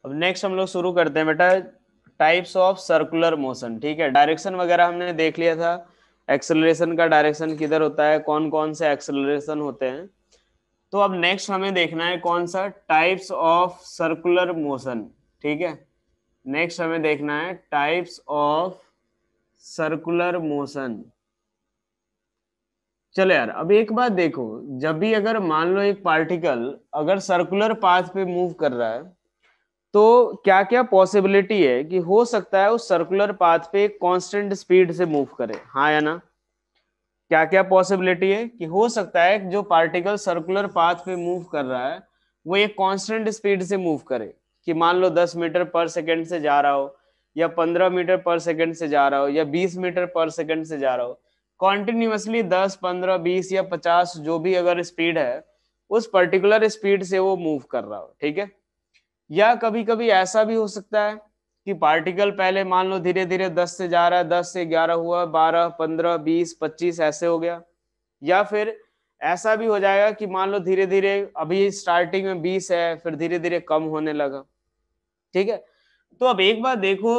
अब नेक्स्ट हम लोग शुरू करते हैं बेटा, टाइप्स ऑफ सर्कुलर मोशन। ठीक है, डायरेक्शन वगैरह हमने देख लिया था, एक्सेलरेशन का डायरेक्शन किधर होता है, कौन कौन से एक्सेलरेशन होते हैं। तो अब नेक्स्ट हमें देखना है कौन सा, टाइप्स ऑफ सर्कुलर मोशन। ठीक है, नेक्स्ट हमें देखना है टाइप्स ऑफ सर्कुलर मोशन। चलो यार, अब एक बात देखो, जब भी अगर मान लो एक पार्टिकल अगर सर्कुलर पाथ पे मूव कर रहा है, तो क्या क्या पॉसिबिलिटी है कि हो सकता है उस सर्कुलर पाथ पे एक कांस्टेंट स्पीड से मूव करे, हाँ या ना? क्या क्या पॉसिबिलिटी है कि हो सकता है जो पार्टिकल सर्कुलर पाथ पे मूव कर रहा है वो एक कांस्टेंट स्पीड से मूव करे, कि मान लो 10 मीटर पर सेकंड से जा रहा हो, या 15 मीटर पर सेकंड से जा रहा हो, या 20 मीटर पर सेकंड से जा रहा हो, कॉन्टिन्यूसली 10 15 20 या 50 जो भी अगर स्पीड है उस पर्टिकुलर स्पीड से वो मूव कर रहा हो। ठीक है, या कभी कभी ऐसा भी हो सकता है कि पार्टिकल पहले मान लो धीरे धीरे 10 से जा रहा है, 10 से 11 हुआ, 12 15 20 25 ऐसे हो गया, या फिर ऐसा भी हो जाएगा कि मान लो धीरे धीरे अभी स्टार्टिंग में 20 है फिर धीरे धीरे कम होने लगा। ठीक है, तो अब एक बात देखो,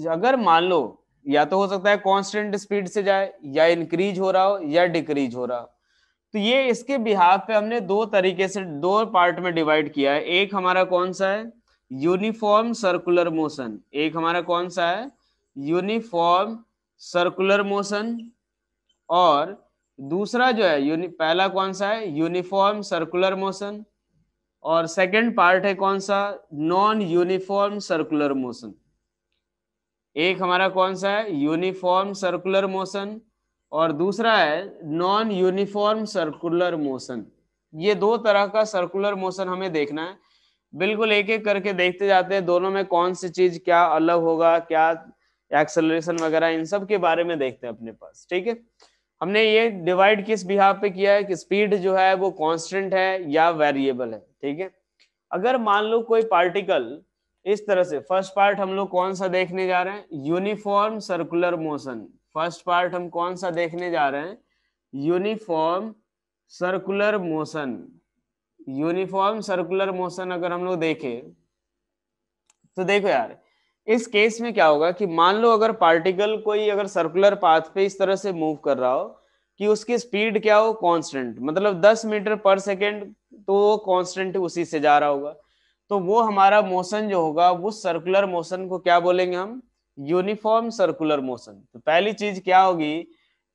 अगर मान लो या तो हो सकता है कांस्टेंट स्पीड से जाए, या इंक्रीज हो रहा हो, या डिक्रीज हो रहा हो, तो ये इसके बिहाफ पे हमने दो तरीके से दो पार्ट में डिवाइड किया है। एक हमारा कौन सा है, यूनिफॉर्म सर्कुलर मोशन। एक हमारा कौन सा है, यूनिफॉर्म सर्कुलर मोशन। और दूसरा जो है पहला कौन सा है, यूनिफॉर्म सर्कुलर मोशन। और सेकंड पार्ट है कौन सा, नॉन यूनिफॉर्म सर्कुलर मोशन। एक हमारा कौन सा है, यूनिफॉर्म सर्कुलर मोशन, और दूसरा है नॉन यूनिफॉर्म सर्कुलर मोशन। ये दो तरह का सर्कुलर मोशन हमें देखना है, बिल्कुल एक एक करके देखते जाते हैं, दोनों में कौन सी चीज क्या अलग होगा, क्या एक्सेलरेशन वगैरह, इन सब के बारे में देखते हैं अपने पास। ठीक है, हमने ये डिवाइड किस बिहाफ पे किया है कि स्पीड जो है वो कांस्टेंट है या वेरिएबल है। ठीक है, अगर मान लो कोई पार्टिकल इस तरह से, फर्स्ट पार्ट हम लोग कौन सा देखने जा रहे हैं, uniform circular motion. First part हम कौन सा देखने जा रहे हैं, uniform circular motion. Uniform circular motion अगर हम लोग देखें तो देखो यार, इस केस में क्या होगा कि मान लो अगर पार्टिकल कोई अगर सर्कुलर पाथ पे इस तरह से मूव कर रहा हो कि उसकी स्पीड क्या हो, कांस्टेंट, मतलब 10 मीटर पर सेकेंड, तो वो कांस्टेंट उसी से जा रहा होगा, तो वो हमारा मोशन जो होगा वो सर्कुलर मोशन को क्या बोलेंगे हम, यूनिफॉर्म सर्कुलर मोशन। तो पहली चीज क्या होगी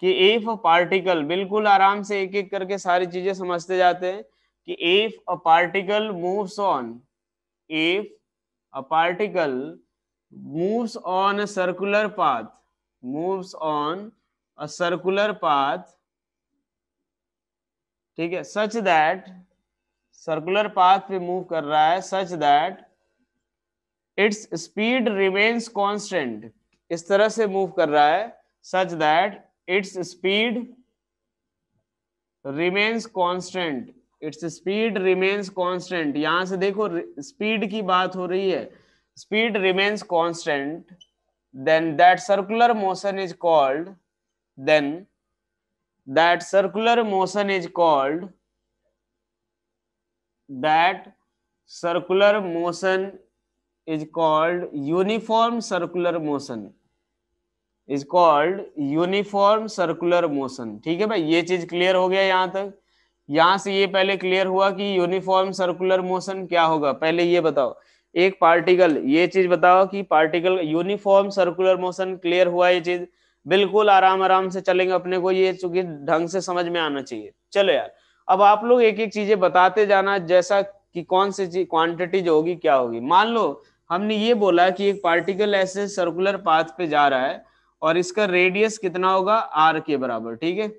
कि इफ पार्टिकल, बिल्कुल आराम से एक एक करके सारी चीजें समझते जाते हैं, कि if a particle moves on, if a particle moves on a circular path, moves on a circular path, ठीक है, such that सर्कुलर पाथ पे मूव कर रहा है, such that its speed remains constant, इस तरह से मूव कर रहा है such that its speed remains constant, its speed remains constant। यहां से देखो स्पीड की बात हो रही है, speed remains constant, then that circular motion is called, then that circular motion is called, that circular motion is called uniform circular motion, is called uniform circular motion. ठीक है भाई, ये चीज क्लियर हो गया यहाँ तक? यहां से ये पहले क्लियर हुआ कि यूनिफॉर्म सर्कुलर मोशन क्या होगा, पहले ये बताओ, एक पार्टिकल, ये चीज बताओ कि particle uniform circular motion, clear हुआ ये चीज? बिल्कुल आराम आराम से चलेंगे, अपने को ये चूंकि ढंग से समझ में आना चाहिए। चलो यार, अब आप लोग एक एक चीजें बताते जाना, जैसा कि कौन सी चीज क्वांटिटी जो होगी क्या होगी। मान लो हमने ये बोला कि एक पार्टिकल ऐसे सर्कुलर पाथ पे जा रहा है और इसका रेडियस कितना होगा, आर के बराबर। ठीक है,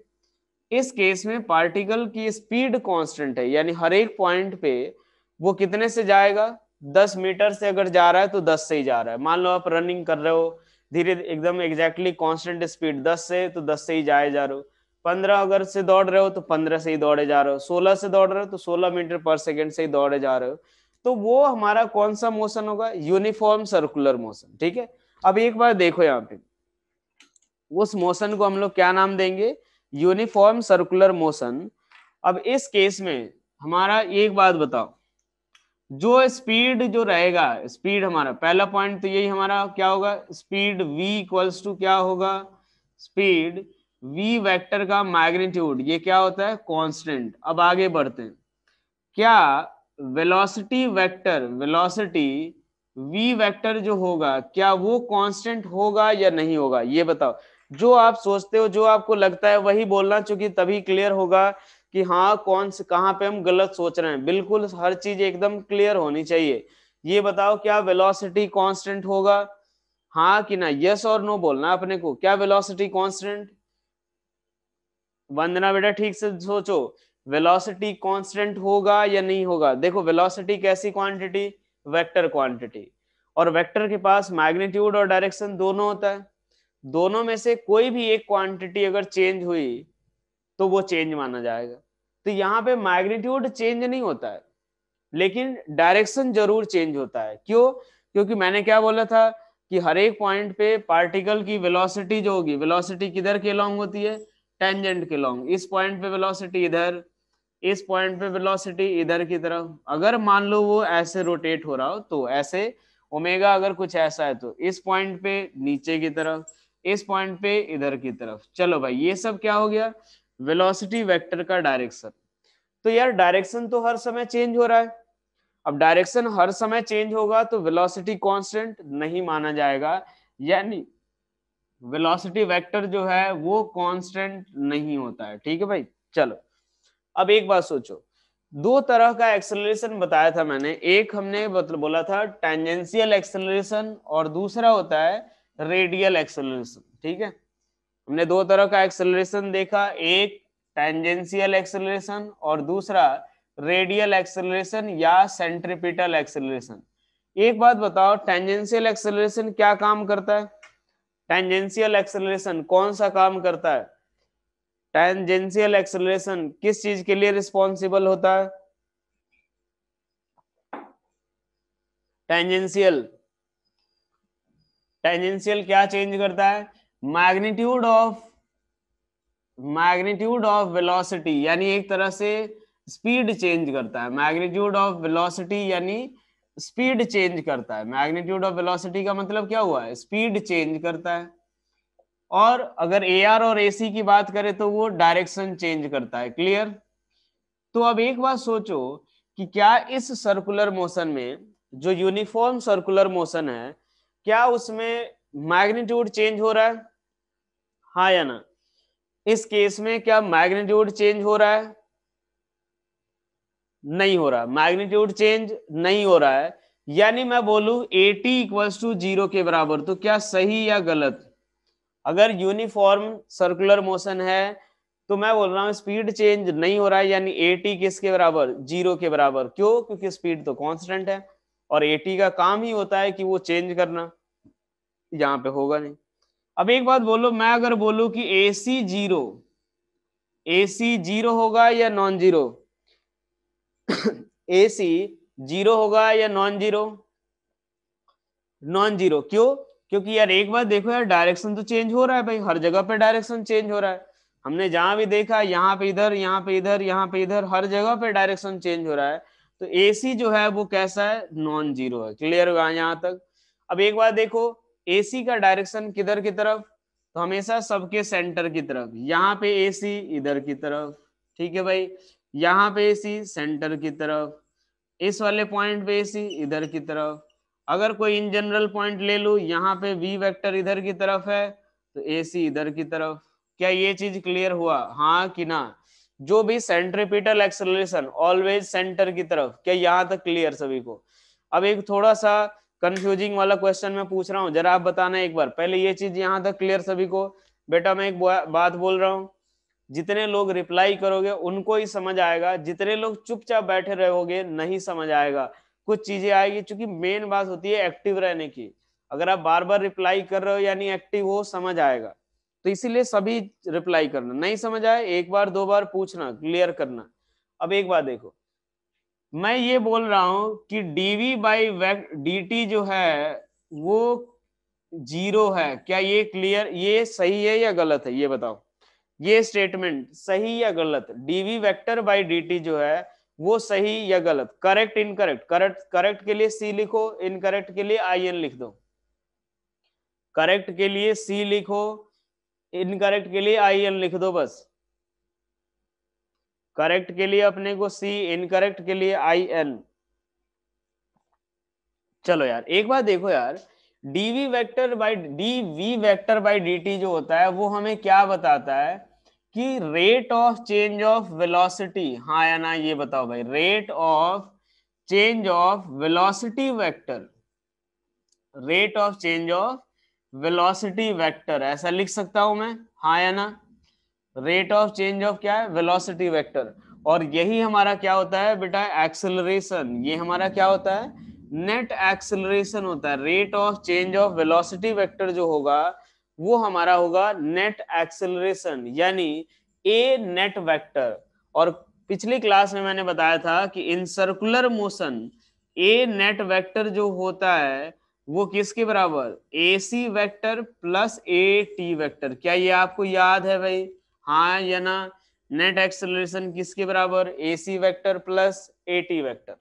इस केस में पार्टिकल की स्पीड कांस्टेंट है, यानी हर एक पॉइंट पे वो कितने से जाएगा, 10 मीटर से अगर जा रहा है तो 10 से ही जा रहा है। मान लो आप रनिंग कर रहे हो, धीरे एकदम एग्जैक्टली कांस्टेंट स्पीड 10 से, तो 10 से ही जाए जा रहे हो। 15 अगर से दौड़ रहे हो तो 15 से ही दौड़े जा रहे हो। 16 से दौड़ रहे हो तो 16 मीटर पर सेकेंड से ही दौड़े जा रहे हो। तो वो हमारा कौन सा मोशन होगा, यूनिफॉर्म सर्कुलर मोशन। ठीक है, अब एक बार देखो यहाँ पे, उस मोशन को हम लोग क्या नाम देंगे, यूनिफॉर्म सर्कुलर मोशन। अब इस केस में हमारा एक बात बताओ, जो स्पीड जो रहेगा, स्पीड हमारा पहला पॉइंट तो यही हमारा क्या होगा, स्पीड v इक्वल्स टू क्या होगा, स्पीड v वेक्टर का मैग्नीट्यूड, ये क्या होता है, कांस्टेंट। अब आगे बढ़ते हैं, क्या velocity vector, velocity v vector जो होगा क्या वो कांस्टेंट होगा या नहीं होगा, ये बताओ। जो आप सोचते हो, जो आपको लगता है वही बोलना, चूंकि तभी क्लियर होगा कि हाँ कौन से कहाँ पे हम गलत सोच रहे हैं। बिल्कुल हर चीज एकदम क्लियर होनी चाहिए। ये बताओ क्या वेलोसिटी कांस्टेंट होगा, हाँ कि ना, यस और नो बोलना अपने को। क्या वेलोसिटी कांस्टेंट, वंदना बेटा ठीक से सोचो, वेलोसिटी कांस्टेंट होगा या नहीं होगा। देखो वेलोसिटी कैसी क्वांटिटी, वेक्टर क्वांटिटी, और वेक्टर के पास मैग्नीट्यूड और डायरेक्शन दोनों होता है। दोनों में से कोई भी एक क्वांटिटी अगर चेंज हुई तो वो चेंज माना जाएगा। तो यहाँ पे मैग्नीट्यूड चेंज नहीं होता है, लेकिन डायरेक्शन जरूर चेंज होता है। क्यों, क्योंकि मैंने क्या बोला था कि हर एक पॉइंट पे पार्टिकल की वेलोसिटी जो होगी, वेलोसिटी किधर के लॉन्ग होती है, टेंजेंट के लॉन्ग। इस पॉइंट पे वेलोसिटी इधर, इस पॉइंट पे वेलोसिटी इधर की तरफ। अगर मान लो वो ऐसे रोटेट हो रहा हो तो ऐसे, ओमेगा अगर कुछ ऐसा है तो इस पॉइंट पे नीचे की तरफ, इस पॉइंट पे इधर की तरफ। चलो भाई ये सब क्या हो गया, वेलोसिटी वेक्टर का डायरेक्शन। तो यार डायरेक्शन तो हर समय चेंज हो रहा है। अब डायरेक्शन हर समय चेंज होगा तो वेलोसिटी कांस्टेंट नहीं माना जाएगा, यानी वेलोसिटी वेक्टर जो है वो कांस्टेंट नहीं होता है। ठीक है भाई, चलो अब एक बात सोचो, दो तरह का एक्सेलरेशन बताया था मैंने। एक हमने बोला था टेंजेंशियल एक्सेलरेशन और दूसरा होता है रेडियल एक्सेलरेशन। ठीक है, हमने दो तरह का एक्सेलरेशन देखा, एक टेंजेंशियल एक्सेलरेशन और दूसरा रेडियल एक्सेलरेशन या सेंट्रीपिटल एक्सेलरेशन। एक बात बताओ, टेंजेंशियल एक्सेलरेशन क्या काम करता है, टेंजेंशियल एक्सेलरेशन कौन सा काम करता है, टेंजेंशियल एक्सेलरेशन किस चीज के लिए रिस्पॉन्सिबल होता है, टेंजेंशियल, टेंजेंशियल क्या चेंज करता है, magnitude of, magnitude of velocity, यानी एक तरह से स्पीड चेंज करता है। मैग्नीट्यूड ऑफ वेलोसिटी यानी स्पीड चेंज करता है। मैग्नीट्यूड ऑफ वेलोसिटी का मतलब क्या हुआ है, स्पीड चेंज करता है। और अगर ए आर और एसी की बात करें तो वो डायरेक्शन चेंज करता है। क्लियर। तो अब एक बात सोचो कि क्या इस सर्कुलर मोशन में, जो यूनिफॉर्म सर्कुलर मोशन है, क्या उसमें मैग्नीट्यूड चेंज हो रहा है, हाँ या ना। इस केस में क्या मैग्नीट्यूड चेंज हो रहा है, नहीं हो रहा, मैग्नीट्यूड चेंज नहीं हो रहा है। यानी मैं बोलूं AT इक्वल्स टू 0 के बराबर, तो क्या सही या गलत। अगर यूनिफॉर्म सर्कुलर मोशन है तो मैं बोल रहा हूँ स्पीड चेंज नहीं हो रहा है, यानी AT किसके बराबर, 0 के बराबर। क्यों, क्योंकि स्पीड तो कांस्टेंट है और AT का काम ही होता है कि वो चेंज करना, यहाँ पे होगा नहीं। अब एक बात बोलो, मैं अगर बोलूं कि AC जीरो होगा या नॉन जीरो, AC जीरो होगा या नॉन जीरो, नॉन जीरो। क्यों, क्योंकि यार एक बात देखो यार, डायरेक्शन तो चेंज हो रहा है भाई, हर जगह पे डायरेक्शन चेंज हो रहा है। हमने जहां भी देखा, यहाँ पे इधर, यहाँ पे इधर, यहाँ पे इधर, हर जगह पे डायरेक्शन चेंज हो रहा है। तो AC जो है वो कैसा है, नॉन जीरो है। क्लियर होगा यहाँ तक। अब एक बात देखो, AC का डायरेक्शन किधर की तरफ, तो हमेशा सबके सेंटर की तरफ। यहाँ पे AC इधर की तरफ, ठीक है भाई, यहाँ पे AC सेंटर की तरफ, इस वाले पॉइंट पे AC इधर की तरफ। अगर कोई इन जनरल पॉइंट ले लूं, यहाँ पे V वेक्टर इधर की तरफ है तो AC इधर की तरफ। क्या ये चीज क्लियर हुआ, हाँ कि ना। जो भी सेंट्रीपिटल एक्सेलरेशन ऑलवेज सेंटर की तरफ, क्या यहाँ तक क्लियर सभी को। अब एक थोड़ा सा कंफ्यूजिंग वाला क्वेश्चन मैं पूछ रहा हूँ, जरा आप बताना एक बार, पहले ये चीज यहाँ तक क्लियर सभी को। बेटा मैं एक बात बोल रहा हूँ, जितने लोग रिप्लाई करोगे उनको ही समझ आएगा, जितने लोग चुपचाप बैठे रहोगे नहीं समझ आएगा। कुछ चीजें आएगी, क्योंकि मेन बात होती है एक्टिव रहने की। अगर आप बार बार रिप्लाई कर रहे हो यानी एक्टिव हो, समझ आएगा। तो इसीलिए सभी रिप्लाई करना, नहीं समझ आए एक बार दो बार पूछना, क्लियर करना। अब एक बात देखो, मैं ये बोल रहा हूं कि डीवी बाई dt जो है वो जीरो है। क्या ये क्लियर, ये सही है या गलत है, ये बताओ। ये स्टेटमेंट सही या गलत, डीवी वेक्टर बाई dt जो है वो सही या गलत, करेक्ट इनकरेक्ट, करेक्ट करेक्ट के लिए सी लिखो, इनकरेक्ट के लिए आई एन लिख दो। करेक्ट के लिए सी लिखो, इनकरेक्ट के लिए आई एन लिख दो बस। करेक्ट के लिए अपने को सी, इनकरेक्ट के लिए आई एन। चलो यार एक बात देखो यार, डीवी वेक्टर बाई dt जो होता है वो हमें क्या बताता है कि rate of change of velocity, हाँ या ना ये बताओ भाई, rate of change of velocity vector, rate of change of velocity vector ऐसा लिख सकता हूं मैं, हाँ या ना। रेट ऑफ चेंज ऑफ क्या है, वेलोसिटी वेक्टर। और यही हमारा क्या होता है बेटा, एक्सेलरेशन। ये हमारा क्या होता है, नेट एक्सेलरेशन होता है। Rate of change of velocity vector जो होगा वो हमारा होगा नेट एक्सेलरेशन, यानी ए नेट वेक्टर। और पिछली क्लास में मैंने बताया था कि इन circular motion a net vector जो होता है वो किसके बराबर, a c vector plus a t vector. क्या ये आपको याद है भाई, हाँ या ना। नेट एक्सेलरेशन किसके बराबर, a c vector plus a t vector.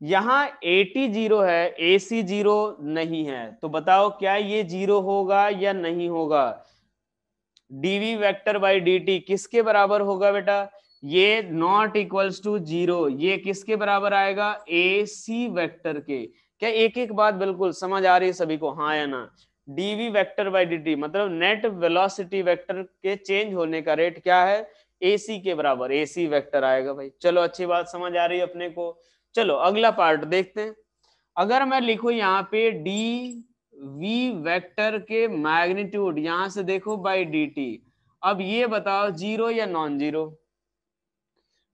यहां ए टी जीरो है, ए सी जीरो नहीं है, तो बताओ क्या ये जीरो होगा या नहीं होगा। D v vector by d t किसके बराबर होगा बेटा, ये नॉट इक्वल्स टू जीरो, ये किसके बराबर आएगा, ए सी वेक्टर के। क्या एक एक बात बिल्कुल समझ आ रही है सभी को, हाँ या ना। D v vector by d t मतलब नेट वेलोसिटी वेक्टर के चेंज होने का रेट क्या है, ए सी के बराबर, ए सी वेक्टर आएगा भाई। चलो अच्छी बात समझ आ रही है अपने को। चलो अगला पार्ट देखते हैं। अगर मैं लिखूं यहाँ पे डी वी वेक्टर के मैग्नीट्यूड, यहां से देखो बाई डी टी, अब ये बताओ जीरो या नॉन जीरो।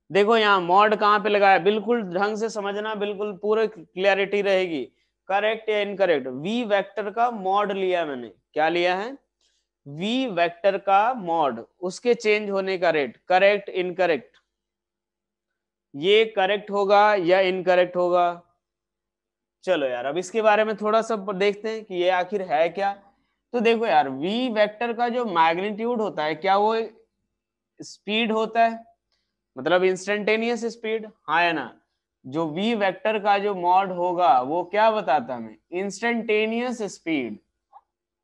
देखो यहाँ मॉड कहाँ पे लगाया, बिल्कुल ढंग से समझना, बिल्कुल पूरी क्लियरिटी रहेगी। करेक्ट या इनकरेक्ट, वी वेक्टर का मॉड लिया मैंने, क्या लिया है, वी वेक्टर का मॉड, उसके चेंज होने का रेट, करेक्ट इनकरेक्ट, ये करेक्ट होगा या इनकरेक्ट होगा। चलो यार अब इसके बारे में थोड़ा सा देखते हैं कि ये आखिर है क्या। तो देखो यार v वेक्टर का जो मैग्नीट्यूड होता है क्या वो स्पीड होता है, मतलब इंस्टेंटेनियस स्पीड, हाँ या ना। जो v वेक्टर का जो मॉड होगा वो क्या बताता है हमें, इंस्टेंटेनियस स्पीड।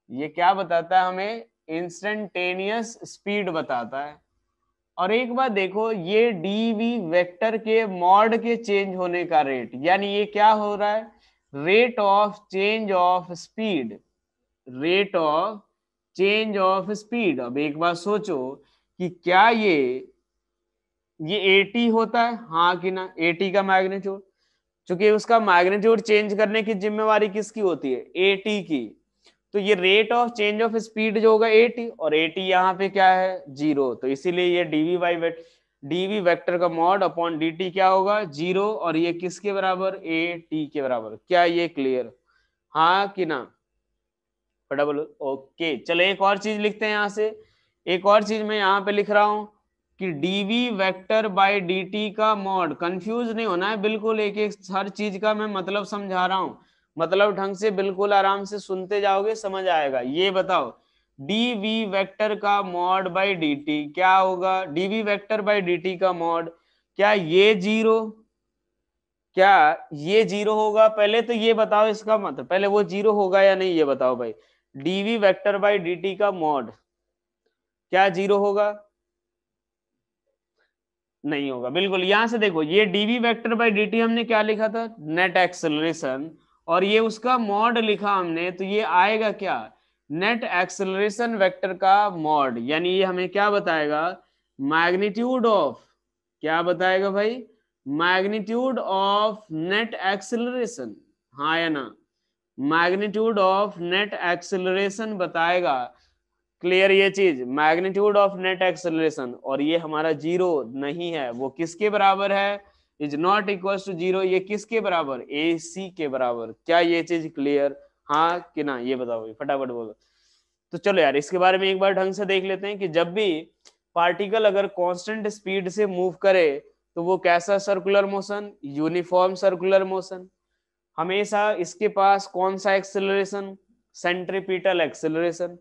ये क्या बताता है हमें, इंस्टेंटेनियस स्पीड बताता है। और एक बात देखो, ये डीवी वेक्टर के मॉड के चेंज होने का रेट, यानी ये क्या हो रहा है, rate of change of speed, rate of change of speed. अब एक बात सोचो कि क्या ये 80 होता है, हाँ कि ना, 80 का मैग्नीट्यूड, क्योंकि उसका मैग्नीट्यूड चेंज करने की जिम्मेवारी किसकी होती है, 80 की। तो ये rate of change of speed जो होगा 80, और 80 यहाँ पे क्या है, जीरो, तो इसीलिए ये डीवी वेक्टर का मॉड अपॉन dt क्या होगा, जीरो, और ये किसके बराबर, ए टी के बराबर। क्या ये क्लियर, हाँ कि ना, फटाफट। ओके चलो एक और चीज लिखते हैं यहाँ से, एक और चीज मैं यहाँ पे लिख रहा हूँ कि डीवी वेक्टर बाय dt का मॉड, कंफ्यूज नहीं होना है बिल्कुल, एक एक हर चीज का मैं मतलब समझा रहा हूँ, मतलब ढंग से बिल्कुल आराम से सुनते जाओगे समझ आएगा। ये बताओ डीवी वेक्टर का मॉड बाय dt क्या होगा, डीवी वेक्टर बाय dt का मॉड, क्या ये जीरो, क्या ये जीरो होगा, पहले तो ये बताओ, इसका मतलब पहले वो जीरो होगा या नहीं ये बताओ भाई। डीवी वेक्टर बाय dt का मॉड क्या जीरो होगा, नहीं होगा बिल्कुल। यहां से देखो ये डीवी वेक्टर बाय dt हमने क्या लिखा था, नेट एक्सेलरेशन, और ये उसका मॉड लिखा हमने, तो ये आएगा क्या, नेट एक्सेलरेशन वेक्टर का मॉड, यानी ये हमें क्या बताएगा, मैग्नीट्यूड ऑफ, क्या बताएगा भाई, मैग्नीट्यूड ऑफ नेट एक्सेलरेशन, हाँ या ना, मैग्नीट्यूड ऑफ नेट एक्सेलरेशन बताएगा। क्लियर ये चीज, मैग्नीट्यूड ऑफ नेट एक्सेलरेशन, और ये हमारा जीरो नहीं है, वो किसके बराबर है, is not equal to zero, ये किसके बराबर, ए सी के बराबर। क्या ये चीज क्लियर, हाँ कि ना, ये बताओ भाई फटाफट बोलो। तो चलो यार इसके बारे में एक बार ढंग से देख लेते हैं कि जब भी पार्टिकल अगर कांस्टेंट स्पीड से मूव करे तो वो कैसा circular motion, uniform circular motion. हमेशा इसके पास कौन सा एक्सेलरेशन, सेंट्रीपिटल एक्सेलरेशन,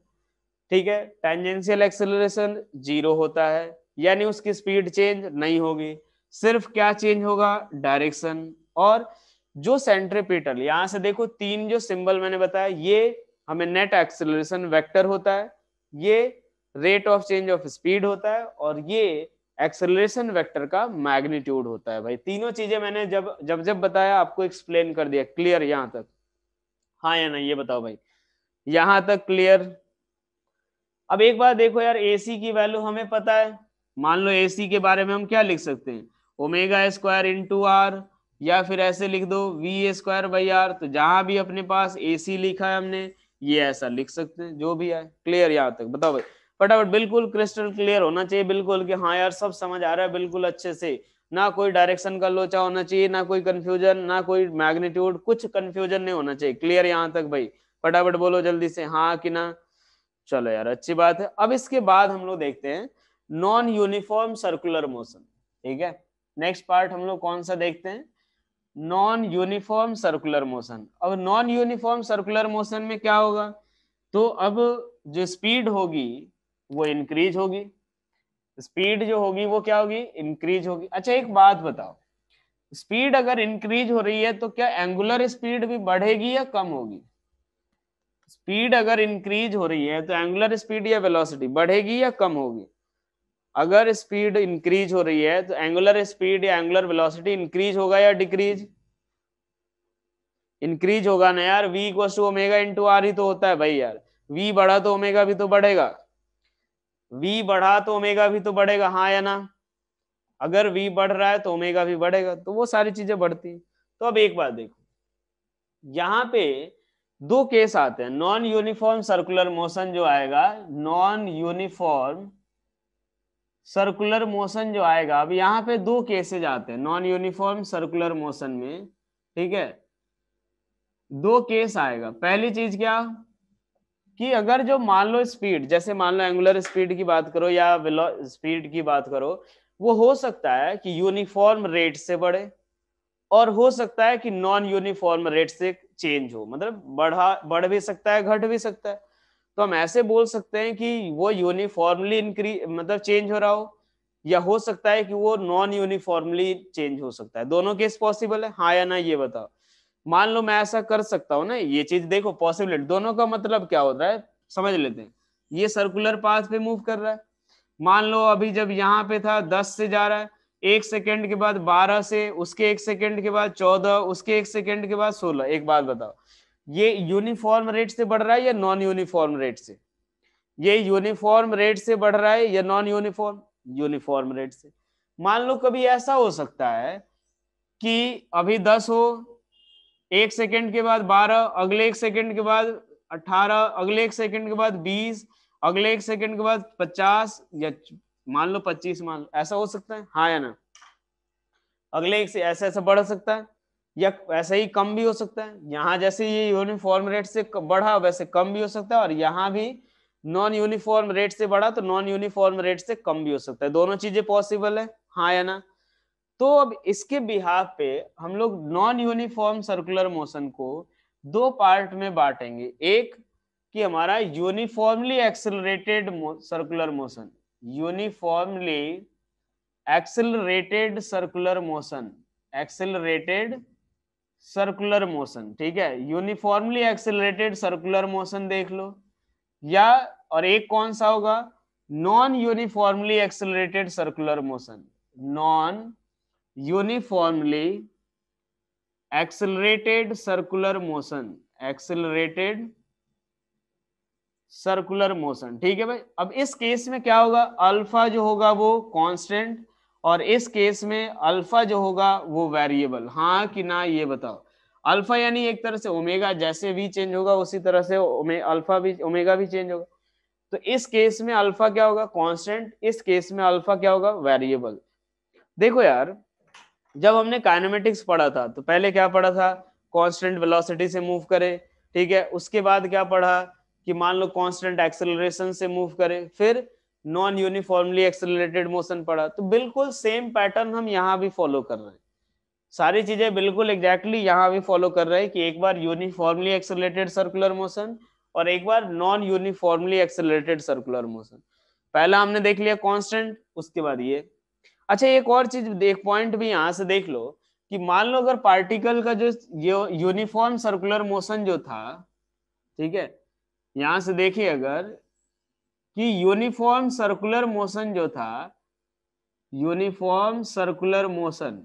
ठीक है। टेंजेंशियल एक्सेलरेशन जीरो होता है, यानी उसकी स्पीड चेंज नहीं होगी। सिर्फ क्या चेंज होगा, डायरेक्शन। और जो सेंट्रीपिटल, यहां से देखो तीन जो सिंबल मैंने बताया, ये हमें नेट एक्सेलरेशन वेक्टर होता है, ये rate of change of speed होता है, और ये एक्सेलरेशन वेक्टर का मैग्नीट्यूड होता है। भाई तीनों चीजें मैंने जब जब जब बताया आपको एक्सप्लेन कर दिया। क्लियर यहां तक? हाँ या नहीं ये बताओ भाई, यहां तक क्लियर? अब एक बात देखो यार, एसी की वैल्यू हमें पता है। मान लो एसी के बारे में हम क्या लिख सकते हैं, ओमेगा स्क्वायर इंटू आर, या फिर ऐसे लिख दो वी स्क्वायर बाई आर। तो जहां भी अपने पास एसी लिखा है हमने, ये ऐसा लिख सकते हैं, जो भी है। क्लियर यहाँ तक? बताओ भाई फटाफट, बिल्कुल क्रिस्टल क्लियर होना चाहिए बिल्कुल, कि हाँ यार सब समझ आ रहा है बिल्कुल अच्छे से, ना कोई डायरेक्शन का लोचा होना चाहिए, ना कोई कंफ्यूजन, ना कोई मैग्नीट्यूड, कुछ कंफ्यूजन नहीं होना चाहिए। क्लियर यहाँ तक भाई? फटाफट बोलो जल्दी से हाँ कि ना। चलो यार अच्छी बात है। अब इसके बाद हम लोग देखते हैं नॉन यूनिफॉर्म सर्कुलर मोशन। ठीक है, नेक्स्ट पार्ट हम लोग कौन सा देखते हैं, नॉन यूनिफॉर्म सर्कुलर मोशन। अब नॉन यूनिफॉर्म सर्कुलर मोशन में क्या होगा, तो अब जो स्पीड होगी वो इंक्रीज होगी, स्पीड जो होगी वो क्या होगी, इंक्रीज होगी। अच्छा एक बात बताओ, स्पीड अगर इंक्रीज हो रही है तो क्या एंगुलर स्पीड भी बढ़ेगी या कम होगी? स्पीड अगर इंक्रीज हो रही है तो एंगुलर स्पीड या वेलोसिटी बढ़ेगी या कम होगी? अगर स्पीड इंक्रीज हो रही है तो एंगुलर स्पीड या एंगुलर वेलोसिटी इंक्रीज होगा या डिक्रीज? इंक्रीज होगा ना यार, v equal to omega into r ही तो होता है भाई यार। v बढ़ा तो ओमेगा भी तो बढ़ेगा, v बढ़ा तो ओमेगा भी तो बढ़ेगा, हाँ या ना? अगर v बढ़ रहा है तो ओमेगा भी बढ़ेगा, तो वो सारी चीजें बढ़ती हैं। तो अब एक बात देखो, यहाँ पे दो केस आते हैं। नॉन यूनिफॉर्म सर्कुलर मोशन जो आएगा, नॉन यूनिफॉर्म सर्कुलर मोशन जो आएगा, अब यहाँ पे दो केसेज आते हैं नॉन यूनिफॉर्म सर्कुलर मोशन में। ठीक है, दो केस आएगा। पहली चीज क्या, कि अगर जो मान लो स्पीड, जैसे मान लो एंगुलर स्पीड की बात करो या स्पीड की बात करो, वो हो सकता है कि यूनिफॉर्म रेट से बढ़े, और हो सकता है कि नॉन यूनिफॉर्म रेट से चेंज हो, मतलब बढ़ भी सकता है, घट भी सकता है। तो हम ऐसे बोल सकते हैं कि वो यूनिफॉर्मली इंक्रीज मतलब चेंज हो रहा हो, या हो सकता है कि वो नॉन यूनिफॉर्मली चेंज हो सकता है। दोनों केस पॉसिबल है, हाँ या ना ये बताओ। मान लो मैं ऐसा कर सकता हूँ ना, ये चीज देखो पॉसिबिलिटी दोनों का मतलब क्या होता है समझ लेते हैं। ये सर्कुलर पाथ पे मूव कर रहा है, मान लो अभी जब यहाँ पे था 10 से जा रहा है, 1 सेकेंड के बाद 12 से, उसके 1 सेकेंड के बाद 14, उसके 1 सेकेंड के बाद 16। एक बात बताओ, ये यूनिफॉर्म रेट से बढ़ रहा है या नॉन यूनिफॉर्म रेट से? ये यूनिफॉर्म रेट से बढ़ रहा है या नॉन यूनिफॉर्म? यूनिफॉर्म रेट से। मान लो कभी ऐसा हो सकता है कि अभी 10 हो, 1 सेकेंड के बाद 12, अगले 1 सेकेंड के बाद 18, अगले 1 सेकेंड के बाद 20, अगले 1 सेकेंड के बाद 50, या मान लो 25, मान लो ऐसा हो सकता है, हाँ या ना? अगले एक से ऐसा ऐसा बढ़ सकता है, या ऐसा ही कम भी हो सकता है। यहाँ जैसे ये यूनिफॉर्म रेट से बढ़ा वैसे कम भी हो सकता है, और यहाँ भी नॉन यूनिफॉर्म रेट से बढ़ा तो नॉन यूनिफॉर्म रेट से कम भी हो सकता है। दोनों चीजें पॉसिबल है, हाँ या ना? तो अब इसके बिहाफ पे हम लोग नॉन यूनिफॉर्म सर्कुलर मोशन को दो पार्ट में बांटेंगे। एक कि हमारा uniformly accelerated circular motion, uniformly accelerated circular motion, accelerated circular motion. ठीक है, यूनिफॉर्मली एक्सेलरेटेड सर्कुलर मोशन देख लो, या और एक कौन सा होगा, non uniformly accelerated circular motion, non uniformly accelerated circular motion, accelerated circular motion. ठीक है भाई, अब इस केस में क्या होगा, अल्फा जो होगा वो कांस्टेंट, और इस केस में अल्फा जो होगा वो वेरिएबल, हाँ कि ना ये बताओ। अल्फा यानी एक तरह से ओमेगा, जैसे भी चेंज होगा उसी तरह से अल्फा भी ओमेगा भी चेंज होगा। तो इस केस में अल्फा क्या होगा, कांस्टेंट, इस केस में अल्फा क्या होगा, वेरिएबल। देखो यार, जब हमने काइनेमेटिक्स पढ़ा था तो पहले क्या पढ़ा था, कांस्टेंट वेलोसिटी से मूव करे। ठीक है, उसके बाद क्या पढ़ा कि मान लो कांस्टेंट एक्सेलरेशन से मूव करे, फिर नॉन यूनिफॉर्मली एक्सेलरेटेड मोशन पढ़ा। तो बिल्कुल सेम पैटर्न हम यहाँ भी फॉलो कर रहे हैं, सारी चीजें बिल्कुल एग्जैक्टली यहाँ भी फॉलो कर रहे हैं, कि एक बार यूनिफॉर्मली एक्सेलरेटेड सर्कुलर मोशन और एक बार non uniformly accelerated circular motion. पहला हमने देख लिया कांस्टेंट, उसके बाद ये। अच्छा एक और चीज, एक पॉइंट भी यहाँ से देख लो कि मान लो अगर पार्टिकल का जो यूनिफॉर्म सर्कुलर मोशन जो था, ठीक है, यहां से देखिए अगर कि यूनिफॉर्म सर्कुलर मोशन जो था, यूनिफॉर्म सर्कुलर मोशन,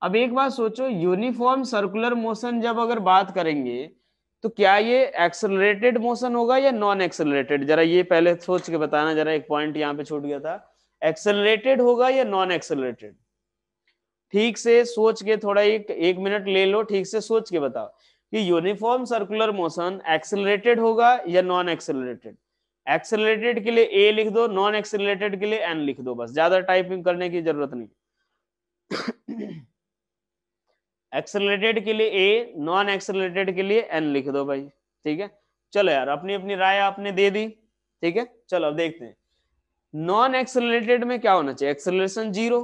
अब एक बात सोचो, यूनिफॉर्म सर्कुलर मोशन जब अगर बात करेंगे तो क्या ये एक्सेलरेटेड मोशन होगा या नॉन एक्सेलरेटेड? जरा ये पहले सोच के बताना, जरा एक पॉइंट यहाँ पे छूट गया था, एक्सेलरेटेड होगा या नॉन एक्सेलरेटेड? ठीक से सोच के थोड़ा एक मिनट ले लो, ठीक से सोच के बताओ कि यूनिफॉर्म सर्कुलर मोशन एक्सेलरेटेड होगा या नॉन एक्सेलरेटेड? एक्सेलरेटेड के लिए ए लिख दो, नॉन एक्सेलरेटेड के लिए एन लिख दो, बस, ज्यादा टाइपिंग करने की जरूरत नहीं। एक्सेलरेटेड के लिए ए, नॉन एक्सेलरेटेड के लिए एन लिख दो भाई, ठीक है। चलो यार, अपनी अपनी राय आपने दे दी, ठीक है। चलो अब देखते हैं नॉन एक्सेलरेटेड में क्या होना चाहिए, एक्सेलरेशन जीरो।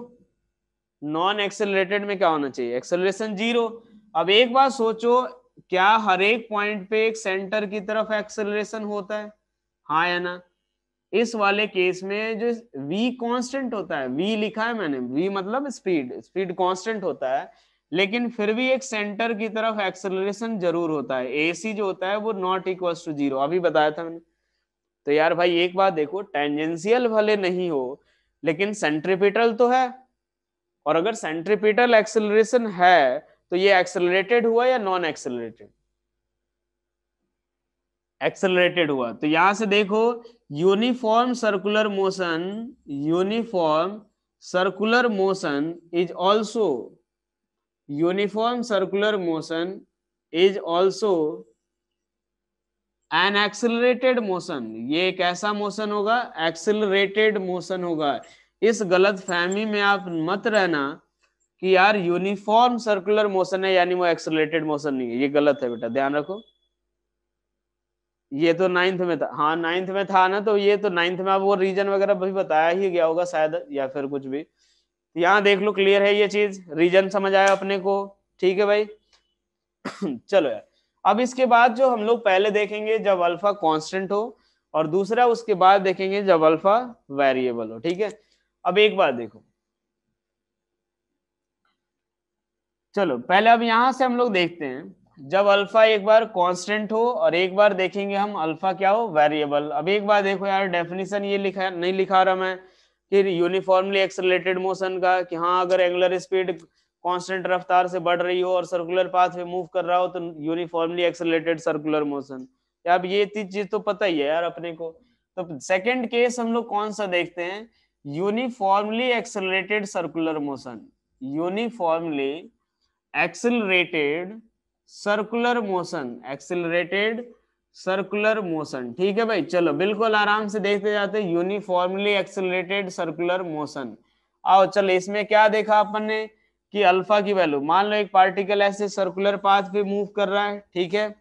नॉन एक्सेलरेटेड में क्या होना चाहिए, एक्सेलरेशन जीरो। अब एक बात सोचो, क्या हर एक पॉइंट पे एक सेंटर की तरफ एक्सेलरेशन होता है, हाँ या ना? इस वाले केस में जो v कांस्टेंट होता है, v लिखा है मैंने, v मतलब स्पीड, स्पीड कांस्टेंट होता है, लेकिन फिर भी एक सेंटर की तरफ एक्सेलरेशन जरूर होता है, ac जो होता है वो नॉट इक्वल टू जीरो, अभी बताया था मैंने। तो यार भाई एक बात देखो, टेंजेंशियल भले नहीं हो लेकिन सेंट्रीपिटल तो है, और अगर सेंट्रीपिटल एक्सेलरेशन है तो ये एक्सेलरेटेड हुआ या नॉन एक्सेलरेटेड? एक्सेलरेटेड हुआ। तो यहां से देखो, uniform circular motion, uniform circular motion is also, uniform circular motion is also an accelerated motion. ये एक ऐसा मोशन होगा, एक्सेलरेटेड मोशन होगा। इस गलत फहमी में आप मत रहना कि यार यूनिफॉर्म सर्कुलर मोशन है यानी वो एक्सेलरेटेड मोशन नहीं है, ये गलत है बेटा, ध्यान रखो। ये तो नाइन्थ में था, हाँ नाइन्थ में था ना, तो ये तो नाइन्थ में आप वो रीजन वगैरह भी बताया ही गया होगा शायद, या फिर कुछ भी। यहाँ देख लो, क्लियर है ये चीज, रीजन समझ आया अपने को, ठीक है भाई। चलो यार, अब इसके बाद जो हम लोग पहले देखेंगे जब अल्फा कांस्टेंट हो, और दूसरा उसके बाद देखेंगे जब अल्फा वेरिएबल हो, ठीक है। अब एक बात देखो, चलो पहले अब यहां से हम लोग देखते हैं जब अल्फा एक बार कांस्टेंट हो और एक बार देखेंगे हम अल्फा क्या हो, वेरिएबल। अब एक बार देखो यार, डेफिनेशन ये लिखा नहीं, लिखा रहा मैं कि यूनिफॉर्मली एक्सेलरेटेड मोशन का, कि हाँ अगर एंगुलर स्पीड कांस्टेंट रफ्तार से बढ़ रही हो और सर्कुलर पाथ पे मूव कर रहा हो तो यूनिफॉर्मली एक्सेलरेटेड सर्कुलर मोशन। अब ये चीज तो पता ही है यार अपने को। तो सेकंड केस हम लोग कौन सा देखते हैं, uniformly accelerated circular motion, uniformly accelerated circular motion, accelerated circular motion, ठीक है भाई। चलो बिल्कुल आराम से देखते जाते, यूनिफॉर्मली एक्सिलरेटेड सर्कुलर मोशन। आओ चलो, इसमें क्या देखा अपन ने कि अल्फा की वैल्यू, मान लो एक पार्टिकल ऐसे सर्कुलर पाथ पे मूव कर रहा है, ठीक है।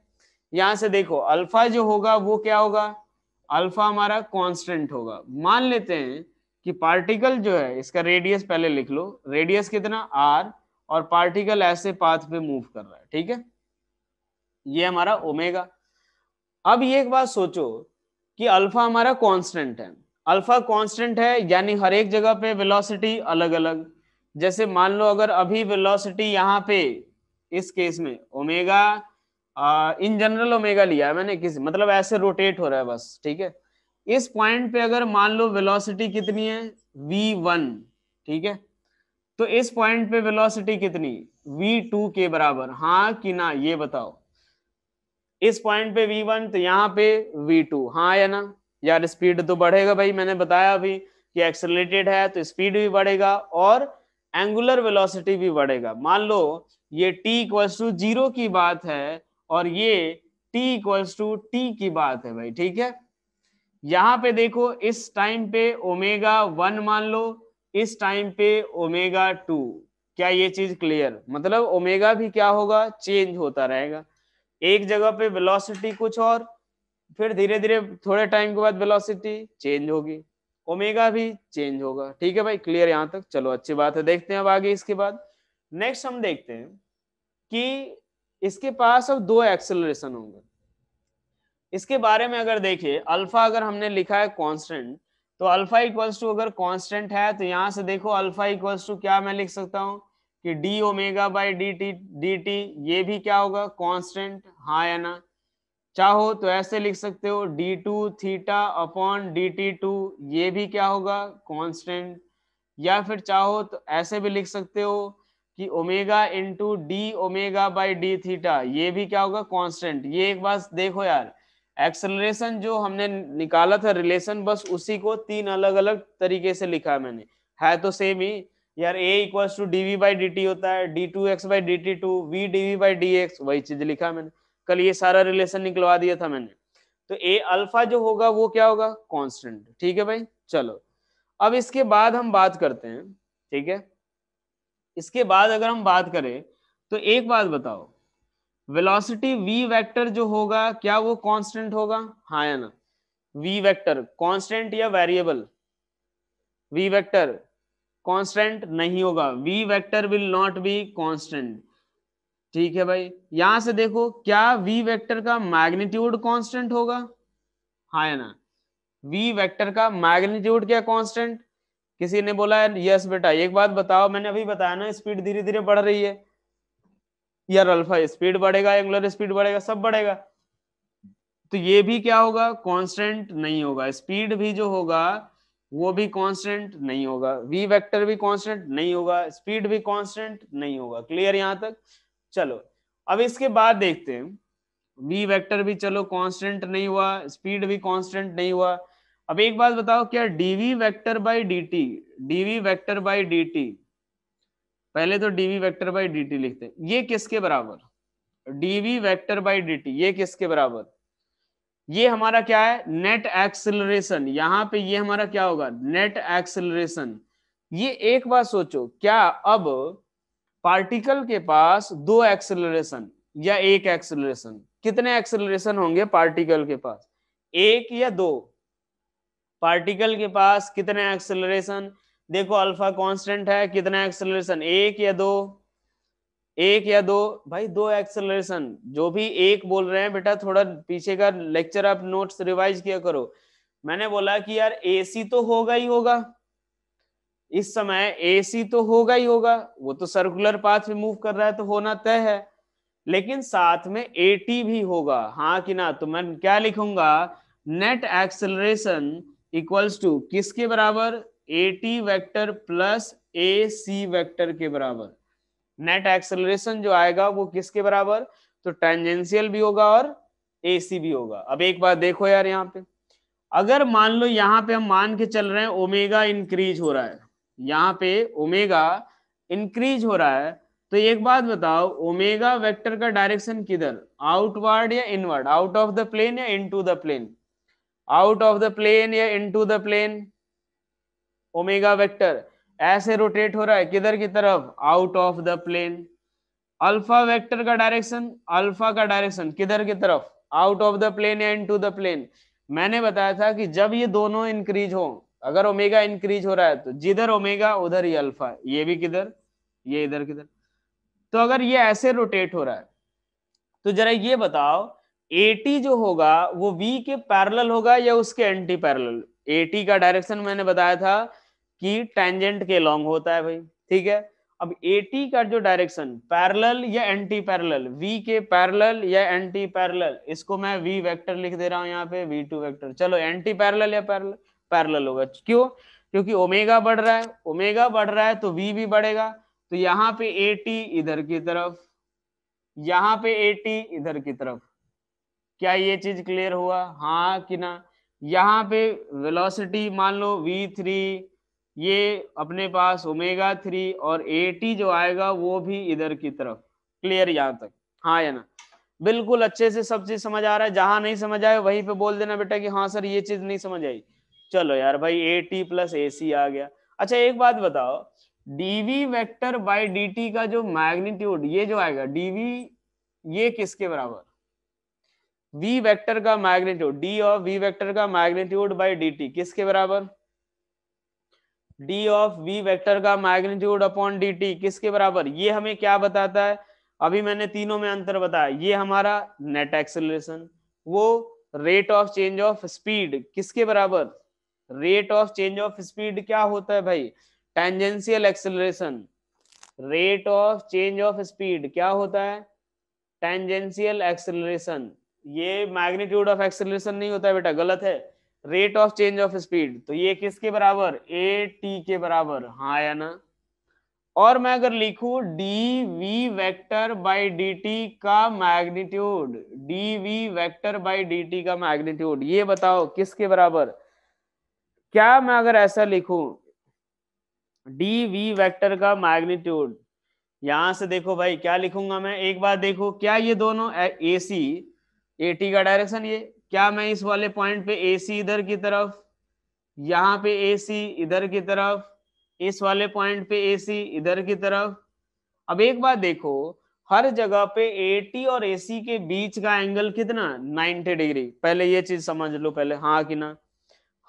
यहां से देखो अल्फा जो होगा वो क्या होगा, अल्फा हमारा कांस्टेंट होगा। मान लेते हैं कि पार्टिकल जो है, इसका रेडियस पहले लिख लो, रेडियस कितना r, और पार्टिकल ऐसे पाथ पे मूव कर रहा है, ठीक है, ये हमारा ओमेगा। अब ये एक बात सोचो कि अल्फा हमारा कांस्टेंट है, अल्फा कांस्टेंट है यानी हर एक जगह पे वेलोसिटी अलग अलग। जैसे मान लो अगर अभी वेलोसिटी यहाँ पे इस केस में ओमेगा, इन जनरल ओमेगा लिया है मैंने, किसी मतलब ऐसे रोटेट हो रहा है बस, ठीक है। इस पॉइंट पे अगर मान लो वेलोसिटी कितनी है, v1, ठीक है, तो इस पॉइंट पे वेलोसिटी कितनी, v2 के बराबर, हाँ कि ना ये बताओ। इस पॉइंट पे v1 तो यहाँ पे v2, हाँ या ना? यार स्पीड तो बढ़ेगा भाई, मैंने बताया अभी कि एक्सेलरेटेड है तो स्पीड भी बढ़ेगा और एंगुलर वेलोसिटी भी बढ़ेगा। मान लो ये t इक्वल्स टू 0 की बात है और ये t इक्वल्स टू t की बात है भाई, ठीक है। यहाँ पे देखो इस टाइम पे ओमेगा 1 मान लो, इस टाइम पे ओमेगा 2, क्या ये चीज क्लियर? मतलब ओमेगा भी क्या होगा, चेंज होता रहेगा। एक जगह पे वेलोसिटी कुछ और, फिर धीरे धीरे थोड़े टाइम के बाद वेलोसिटी चेंज होगी, ओमेगा भी चेंज होगा, ठीक है भाई, क्लियर यहाँ तक? चलो अच्छी बात है, देखते हैं अब आगे। इसके बाद नेक्स्ट हम देखते हैं कि इसके पास अब दो एक्सेलरेशन होंगे। इसके बारे में अगर देखिए, अल्फा अगर हमने लिखा है कांस्टेंट, तो अल्फा इक्वल्स टू अगर कांस्टेंट है तो यहां से देखो अल्फा इक्वल्स टू क्या मैं लिख सकता हूँ कि D omega by d T, ये भी क्या होगा कांस्टेंट, हाँ या ना। चाहो तो ऐसे लिख सकते हो d two theta upon d t two, ये भी क्या होगा कांस्टेंट। या फिर चाहो तो ऐसे भी लिख सकते हो कि omega into D omega by d theta, ये भी क्या होगा कांस्टेंट। ये एक बात देखो यार, एक्सेलरेशन जो हमने निकाला था रिलेशन, बस उसी को तीन अलग अलग तरीके से लिखा है मैंने, है तो सेम ही यार। a equals to d v by d t होता है, d two x by d t two, v d v by d x, वही चीज लिखा मैंने, कल ये सारा रिलेशन निकलवा दिया था मैंने। तो ए अल्फा जो होगा वो क्या होगा कांस्टेंट, ठीक है भाई। चलो अब इसके बाद हम बात करते हैं, ठीक है। इसके बाद अगर हम बात करें तो एक बात बताओ, वेलोसिटी v वेक्टर जो होगा क्या वो कांस्टेंट होगा, हाँ या ना। v वेक्टर कांस्टेंट या वेरिएबल, v वेक्टर कांस्टेंट नहीं होगा, v vector will not be constant, ठीक है भाई। यहां से देखो क्या v वेक्टर का मैग्नीट्यूड कांस्टेंट होगा, हाँ या ना। v वेक्टर का मैग्नीट्यूड क्या कांस्टेंट, किसी ने बोला है यस बेटा। एक बात बताओ, मैंने अभी बताया ना स्पीड धीरे धीरे बढ़ रही है यार, अल्फा स्पीड बढ़ेगा, एंगुलर स्पीड बढ़ेगा, सब बढ़ेगा, तो ये भी क्या होगा कांस्टेंट नहीं होगा। स्पीड भी जो होगा वो भी कांस्टेंट नहीं होगा, v वेक्टर भी कांस्टेंट नहीं होगा, स्पीड भी कांस्टेंट नहीं होगा। क्लियर यहां तक। चलो अब इसके बाद देखते हैं, v वेक्टर भी चलो कांस्टेंट नहीं हुआ, स्पीड भी कांस्टेंट नहीं हुआ। अब एक बात बताओ, क्या dv vector by dt, dv vector by dt, पहले तो dv वेक्टर बाई dt लिखते हैं, ये किसके बराबर, dv वेक्टर बाई dt ये किसके बराबर, ये हमारा क्या है नेट एक्सेलरेशन। यहां पे ये हमारा क्या होगा नेट एक्सेलरेशन। ये एक बात सोचो, क्या अब पार्टिकल के पास दो एक्सेलरेशन या एक एक्सेलरेशन, कितने एक्सेलरेशन होंगे पार्टिकल के पास, एक या दो। पार्टिकल के पास कितने एक्सेलरेशन, देखो अल्फा कांस्टेंट है, कितना एक्सेलरेशन एक या दो, एक या दो, भाई दो एक्सेलरेशन। जो भी एक बोल रहे हैं बेटा थोड़ा पीछे का लेक्चर आप नोट्स रिवाइज किया करो। मैंने बोला कि यार एसी तो होगा ही होगा, इस समय एसी तो होगा ही होगा, वो तो सर्कुलर पाथ में मूव कर रहा है तो होना तय है, लेकिन साथ में एटी भी होगा, हाँ कि ना। तो मैं क्या लिखूंगा नेट एक्सेलरेशन इक्वल्स टू किसके बराबर, eighty vector plus a c vector के बराबर। नेट एक्सेलरेशन जो आएगा वो किसके बराबर, तो टेंजेंशियल भी होगा और एसी भी होगा। अब एक बात देखो यार, यहाँ पे अगर मान लो यहाँ पे हम मान के चल रहे हैं ओमेगा इंक्रीज हो रहा है, यहाँ पे ओमेगा इंक्रीज हो रहा है, तो एक बात बताओ ओमेगा वेक्टर का डायरेक्शन किधर, आउटवर्ड या inward, out of the plane या into the plane, out of the plane या into the plane. Omega vector ऐसे रोटेट हो रहा है किधर की तरफ, out of the plane. Alpha vector का डायरेक्शन, अल्फा का डायरेक्शन किधर की तरफ, आउट ऑफ द प्लेन या इनटू द प्लेन। मैंने बताया था कि जब ये दोनों इंक्रीज हो, अगर ओमेगा इंक्रीज हो रहा है तो जिधर ओमेगा उधर ही अल्फा, ये भी किधर, ये इधर किधर। तो अगर ये ऐसे रोटेट हो रहा है तो जरा ये बताओ एटी जो होगा वो v के पैरेलल होगा या उसके एंटी पैरेलल। एटी का डायरेक्शन मैंने बताया था कि टेंजेंट के लॉन्ग होता है भाई, ठीक है। अब एटी का जो डायरेक्शन पैरेलल या एंटी पैरेलल, v के पैरेलल या एंटी पैरेलल, इसको मैं v वेक्टर लिख दे रहा हूं यहाँ पे v2 वेक्टर। चलो एंटी पैरेलल या पैरेलल, पैरेलल होगा, क्यों, क्योंकि ओमेगा बढ़ रहा है, ओमेगा बढ़ रहा है तो v भी बढ़ेगा। तो यहाँ पे एटी इधर की तरफ, यहाँ पे एटी इधर की तरफ। क्या ये चीज क्लियर हुआ, हाँ कि ना। यहाँ पे वेलोसिटी मान लो v3, ये अपने पास ओमेगा 3 और एटी जो आएगा वो भी इधर की तरफ। क्लियर यहाँ तक, हाँ या ना। बिल्कुल अच्छे से सब चीज समझ आ रहा है, जहां नहीं समझ आए वहीं पे बोल देना बेटा कि हाँ सर ये चीज नहीं समझ आई। चलो यार भाई एटी प्लस एसी आ गया। अच्छा एक बात बताओ, डीवी वेक्टर बाई डी का जो मैग्नीट्यूड ये जो आएगा डीवी, ये किसके बराबर, v वेक्टर का magnitude, d of v vector का मैग्नीट्यूड बाय dt किसके बराबर, d ऑफ v वेक्टर का मैग्नीट्यूड अपॉन dt किसके बराबर। ये हमें क्या बताता है, अभी मैंने तीनों में अंतर बताया, ये हमारा नेट एक्सेलरेशन, वो rate of change of speed किसके बराबर, rate of change of speed क्या होता है भाई? Tangential acceleration. Rate of change of speed क्या होता है? Tangential acceleration. ये मैग्नीट्यूड ऑफ एक्सेलरेशन नहीं होता है बेटा, गलत है। Rate of change of speed, तो ये किसके बराबर? ए टी के बराबर, हाँ या ना? और मैं अगर लिखूं d v vector by d t का magnitude, d v vector by d t का मैग्नीट्यूड, ये बताओ किसके बराबर? क्या मैं अगर ऐसा लिखूं डी वी वेक्टर का मैग्नीट्यूड, यहां से देखो भाई क्या लिखूंगा मैं, एक बार देखो, क्या ये दोनों ए सी, ए टी का डायरेक्शन ये, क्या मैं इस वाले पॉइंट पे ए सी इधर की तरफ, यहाँ पे ए सी इधर की तरफ, इस वाले पॉइंट पे ए सी इधर की तरफ। अब एक बात देखो, हर जगह पे एटी और एसी के बीच का एंगल कितना? 90 डिग्री। पहले ये चीज समझ लो पहले, हाँ कि ना?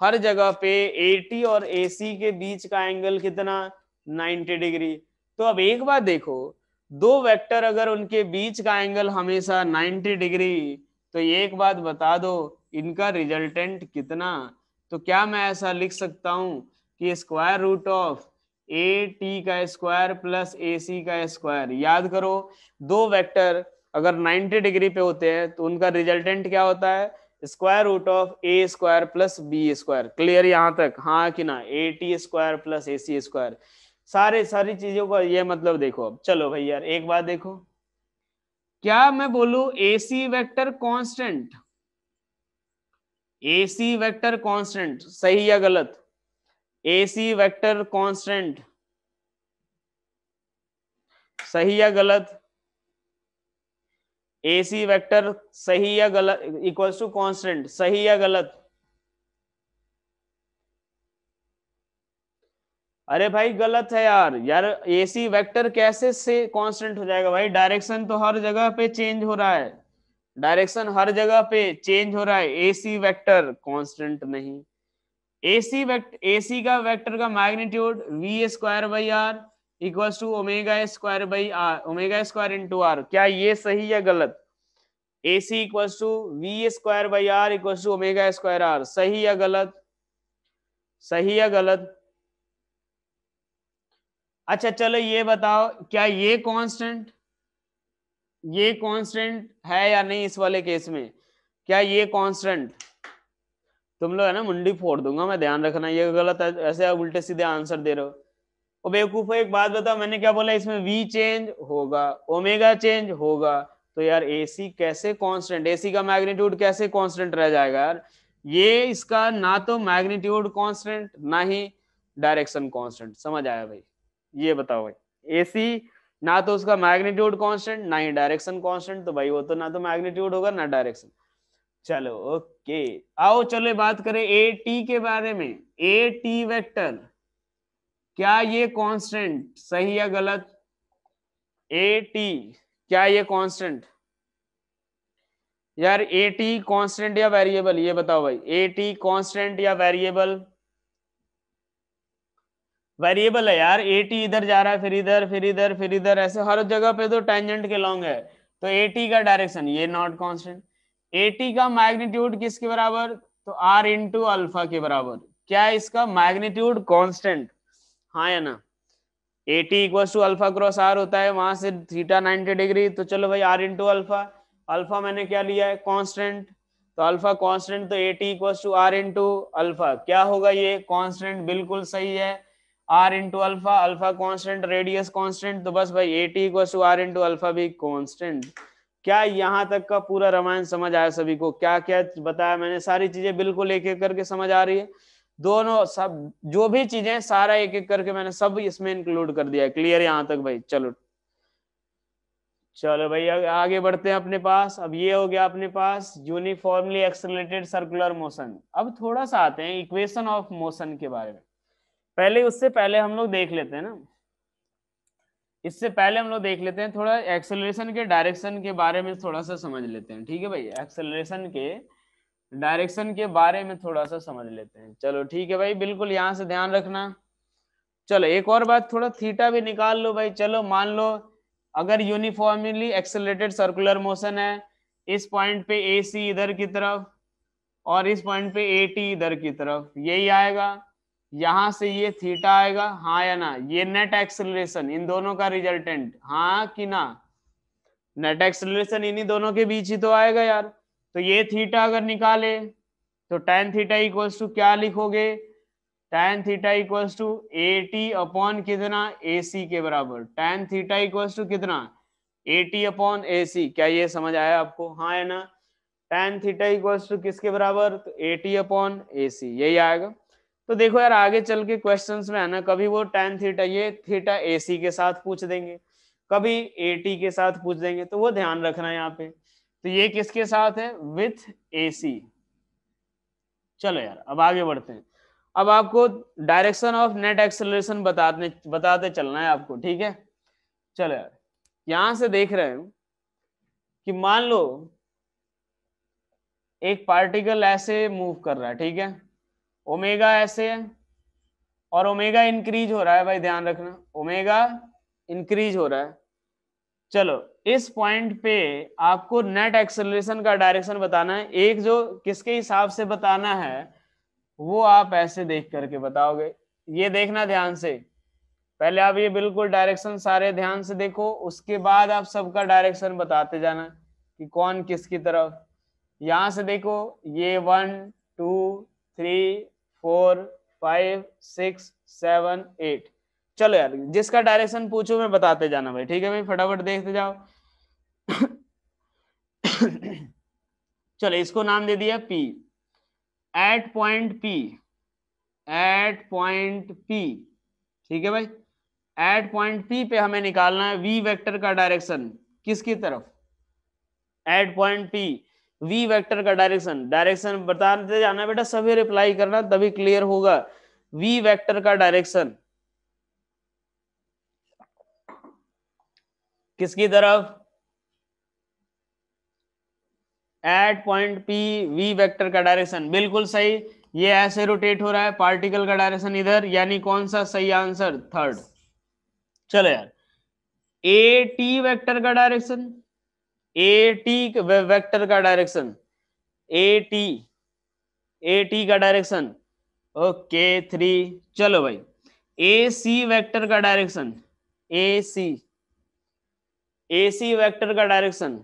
हर जगह पे एटी और एसी के बीच का एंगल कितना? 90 डिग्री। तो अब एक बात देखो, दो वेक्टर अगर उनके बीच का एंगल हमेशा 90 डिग्री, तो एक बात बता दो, इनका रिजल्टेंट कितना? तो क्या मैं ऐसा लिख सकता हूं कि square root of a t का स्क्वायर प्लस ए सी का स्क्वायर? याद करो, दो वेक्टर अगर 90 डिग्री पे होते हैं तो उनका रिजल्टेंट क्या होता है? Square root of a square plus b square. Clear यहां तक, हाँ कि ना? A t square plus a c square, सारी चीजों का ये मतलब देखो। अब चलो भाई यार एक बात देखो, क्या मैं बोलूं ए सी वेक्टर कांस्टेंट? ए सी वेक्टर कांस्टेंट सही या गलत? ए सी वेक्टर कांस्टेंट सही या गलत? ए सी वेक्टर सही या गलत? इक्वल्स टू कांस्टेंट, सही या गलत? अरे भाई गलत है यार। यार ए सी वेक्टर कैसे से कांस्टेंट हो जाएगा भाई? डायरेक्शन तो हर जगह पे चेंज हो रहा है, डायरेक्शन हर जगह पे चेंज हो रहा है, ए सी वेक्टर कांस्टेंट नहीं। ए सी का वेक्टर का magnitude V square by R equals to omega square by R, omega square into R. क्या ये सही या गलत? A C equals to V square by R equals to omega square R, सही या गलत? सही या गलत? अच्छा चलो ये बताओ, क्या ये कांस्टेंट, ये कांस्टेंट है या नहीं? इस वाले केस में क्या ये कांस्टेंट? तुम लोग है ना मुंडी फोड़ दूंगा मैं, ध्यान रखना, ये गलत है, ऐसे आप उल्टे सीधे आंसर दे रहे हो। ओ बेवकूफो, एक बात बताओ, मैंने क्या बोला? इसमें वी चेंज होगा, ओमेगा चेंज होगा, तो यार एसी कैसे कांस्टेंट, एसी का मैग्नीट्यूड कैसे कांस्टेंट रह जाएगा यार? ये इसका ना तो मैग्नीट्यूड कांस्टेंट ना ही डायरेक्शन कांस्टेंट। समझ आया भाई? ये बताओ भाई, एसी ना तो उसका मैग्नीट्यूड कांस्टेंट ना ही डायरेक्शन कांस्टेंट, तो भाई वो तो ना तो मैग्नीट्यूड होगा ना डायरेक्शन। चलो ओके, आओ चलो बात करें ए टी के बारे में। ए टी वेक्टर, क्या ये कांस्टेंट सही या गलत? ए टी क्या ये कांस्टेंट? यार ए टी कांस्टेंट या वेरिएबल, ये बताओ भाई, ए टी कांस्टेंट या वेरिएबल? वेरिएबल है यार। ए टी इधर जा रहा है, फिर इधर, फिर इधर, फिर इधर, ऐसे हर जगह पे तो टेंजेंट के लॉन्ग है, तो ए टी का डायरेक्शन ये नॉट कांस्टेंट। ए टी का मैग्नीट्यूड किसके बराबर? तो आर इंटू अल्फा के बराबर। क्या इसका मैग्नीट्यूड कांस्टेंट, हाँ या ना? A t equal to alpha cross r होता है, वहां से थीटा 90 डिग्री, तो चलो भाई आर इंटू अल्फा, अल्फा मैंने क्या लिया है? कांस्टेंट, तो अल्फा कांस्टेंट, तो a t equal to r into alpha, क्या होगा ये? कांस्टेंट, बिल्कुल सही है। R into alpha, alpha constant, radius constant, तो बस भाई a t equal to r into alpha भी कांस्टेंट। क्या यहाँ तक का पूरा रामायण समझ आया सभी को? क्या क्या बताया मैंने, सारी चीजें बिल्कुल एक एक करके समझ आ रही है? दोनों सब जो भी चीजें सारा एक एक करके मैंने सब इसमें इंक्लूड कर दिया है। क्लियर यहाँ तक भाई? चलो चलो भाई आगे बढ़ते हैं अपने पास। अब ये हो गया अपने पास यूनिफॉर्मली एक्सेलरेटेड सर्कुलर मोशन। अब थोड़ा सा आते हैं इक्वेशन ऑफ मोशन के बारे में। पहले उससे पहले हम लोग देख लेते हैं ना, इससे पहले हम लोग देख लेते हैं थोड़ा एक्सेलरेशन के डायरेक्शन के बारे में थोड़ा सा समझ लेते हैं। ठीक है भाई, एक्सेलरेशन के डायरेक्शन के बारे में थोड़ा सा समझ लेते हैं। चलो ठीक है भाई, बिल्कुल यहाँ से ध्यान रखना। चलो एक और बात, थोड़ा थीटा भी निकाल लो भाई। चलो मान लो अगर यूनिफॉर्मली एक्सेलरेटेड सर्कुलर मोशन है, इस पॉइंट पे ए सी इधर की तरफ और इस पॉइंट पे ए टी इधर की तरफ, यही आएगा। यहां से ये थीटा आएगा, हाँ या ना? ये नेट एक्सेलरेशन इन दोनों का रिजल्टेंट, हाँ कि ना? नेट एक्सेलरेशन इन्हीं दोनों के बीच ही तो आएगा यार। तो ये थीटा अगर निकाले तो tan थीटा इक्वल्स टू क्या लिखोगे? tan theta equals to a t upon कितना? ए सी के बराबर। tan थीटा इक्वल्स टू कितना? ए टी अपॉन ए सी। क्या ये समझ आया आपको, हाँ है ना? tan थीटा इक्वल्स टू किसके बराबर? तो ए टी अपॉन ए सी, यही आएगा। तो देखो यार आगे चल के क्वेश्चंस में है ना, कभी वो tan थीटा ये थीटा ए सी के साथ पूछ देंगे, कभी ए टी के साथ पूछ देंगे, तो वो ध्यान रखना है यहाँ पे। तो ये किसके साथ है? विथ ए सी। चलो यार अब आगे बढ़ते हैं। अब आपको डायरेक्शन ऑफ नेट एक्सेलरेशन बताते चलना है आपको, ठीक है? चलो यार यहां से देख रहे हैं कि मान लो एक पार्टिकल ऐसे मूव कर रहा है, ठीक है? ओमेगा ऐसे है और ओमेगा इंक्रीज हो रहा है, भाई ध्यान रखना, ओमेगा इंक्रीज हो रहा है। चलो इस पॉइंट पे आपको नेट एक्सेलरेशन का डायरेक्शन बताना है। एक जो किसके हिसाब से बताना है वो आप ऐसे देख करके बताओगे, ये देखना ध्यान से। पहले आप ये बिल्कुल डायरेक्शन सारे ध्यान से देखो, उसके बाद आप सबका डायरेक्शन बताते जाना कि कौन किसकी तरफ। यहां से देखो ये 1 2 3 4 5 6 7 8। चलो यार जिसका डायरेक्शन पूछो मैं बताते जाना भाई, ठीक है भाई? फटाफट देखते जाओ। चलो इसको नाम दे दिया P। At point P, at point P, ठीक है भाई? एट पॉइंट P पे हमें निकालना है V वेक्टर का डायरेक्शन किसकी तरफ? At point P V vector का डायरेक्शन बताते जाना बेटा, सभी रिप्लाई करना तभी क्लियर होगा। V वेक्टर का डायरेक्शन किसकी तरफ? At point P V vector का डायरेक्शन, बिल्कुल सही। ये ऐसे रोटेट हो रहा है, पार्टिकल का डायरेक्शन इधर, यानी कौन सा सही आंसर? थर्ड। चलो यार ए टी वेक्टर का डायरेक्शन, ए टी वेक्टर का डायरेक्शन, ए टी का डायरेक्शन, ओके 3। चलो भाई ए सी वेक्टर का डायरेक्शन, ए सी वेक्टर का डायरेक्शन,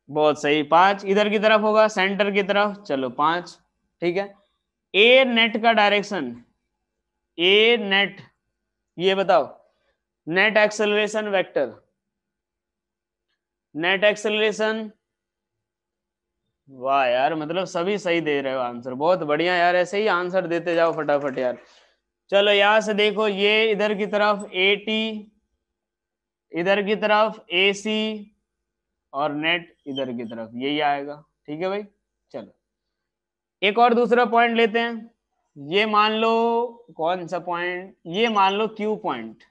बहुत सही 5। इधर की तरफ होगा, सेंटर की तरफ, चलो 5, ठीक है? ए नेट का डायरेक्शन, ए नेट, ये बताओ net acceleration vector, net acceleration. वाह यार मतलब सभी सही दे रहे हो आंसर, बहुत बढ़िया यार, ऐसे ही आंसर देते जाओ फटाफट यार। चलो यहां से देखो ये इधर की तरफ ए टी, इधर की तरफ ए सी, और नेट इधर की तरफ, यही आएगा, ठीक है भाई? चलो एक और दूसरा पॉइंट लेते हैं। ये मान लो कौन सा पॉइंट? ये मान लो q point.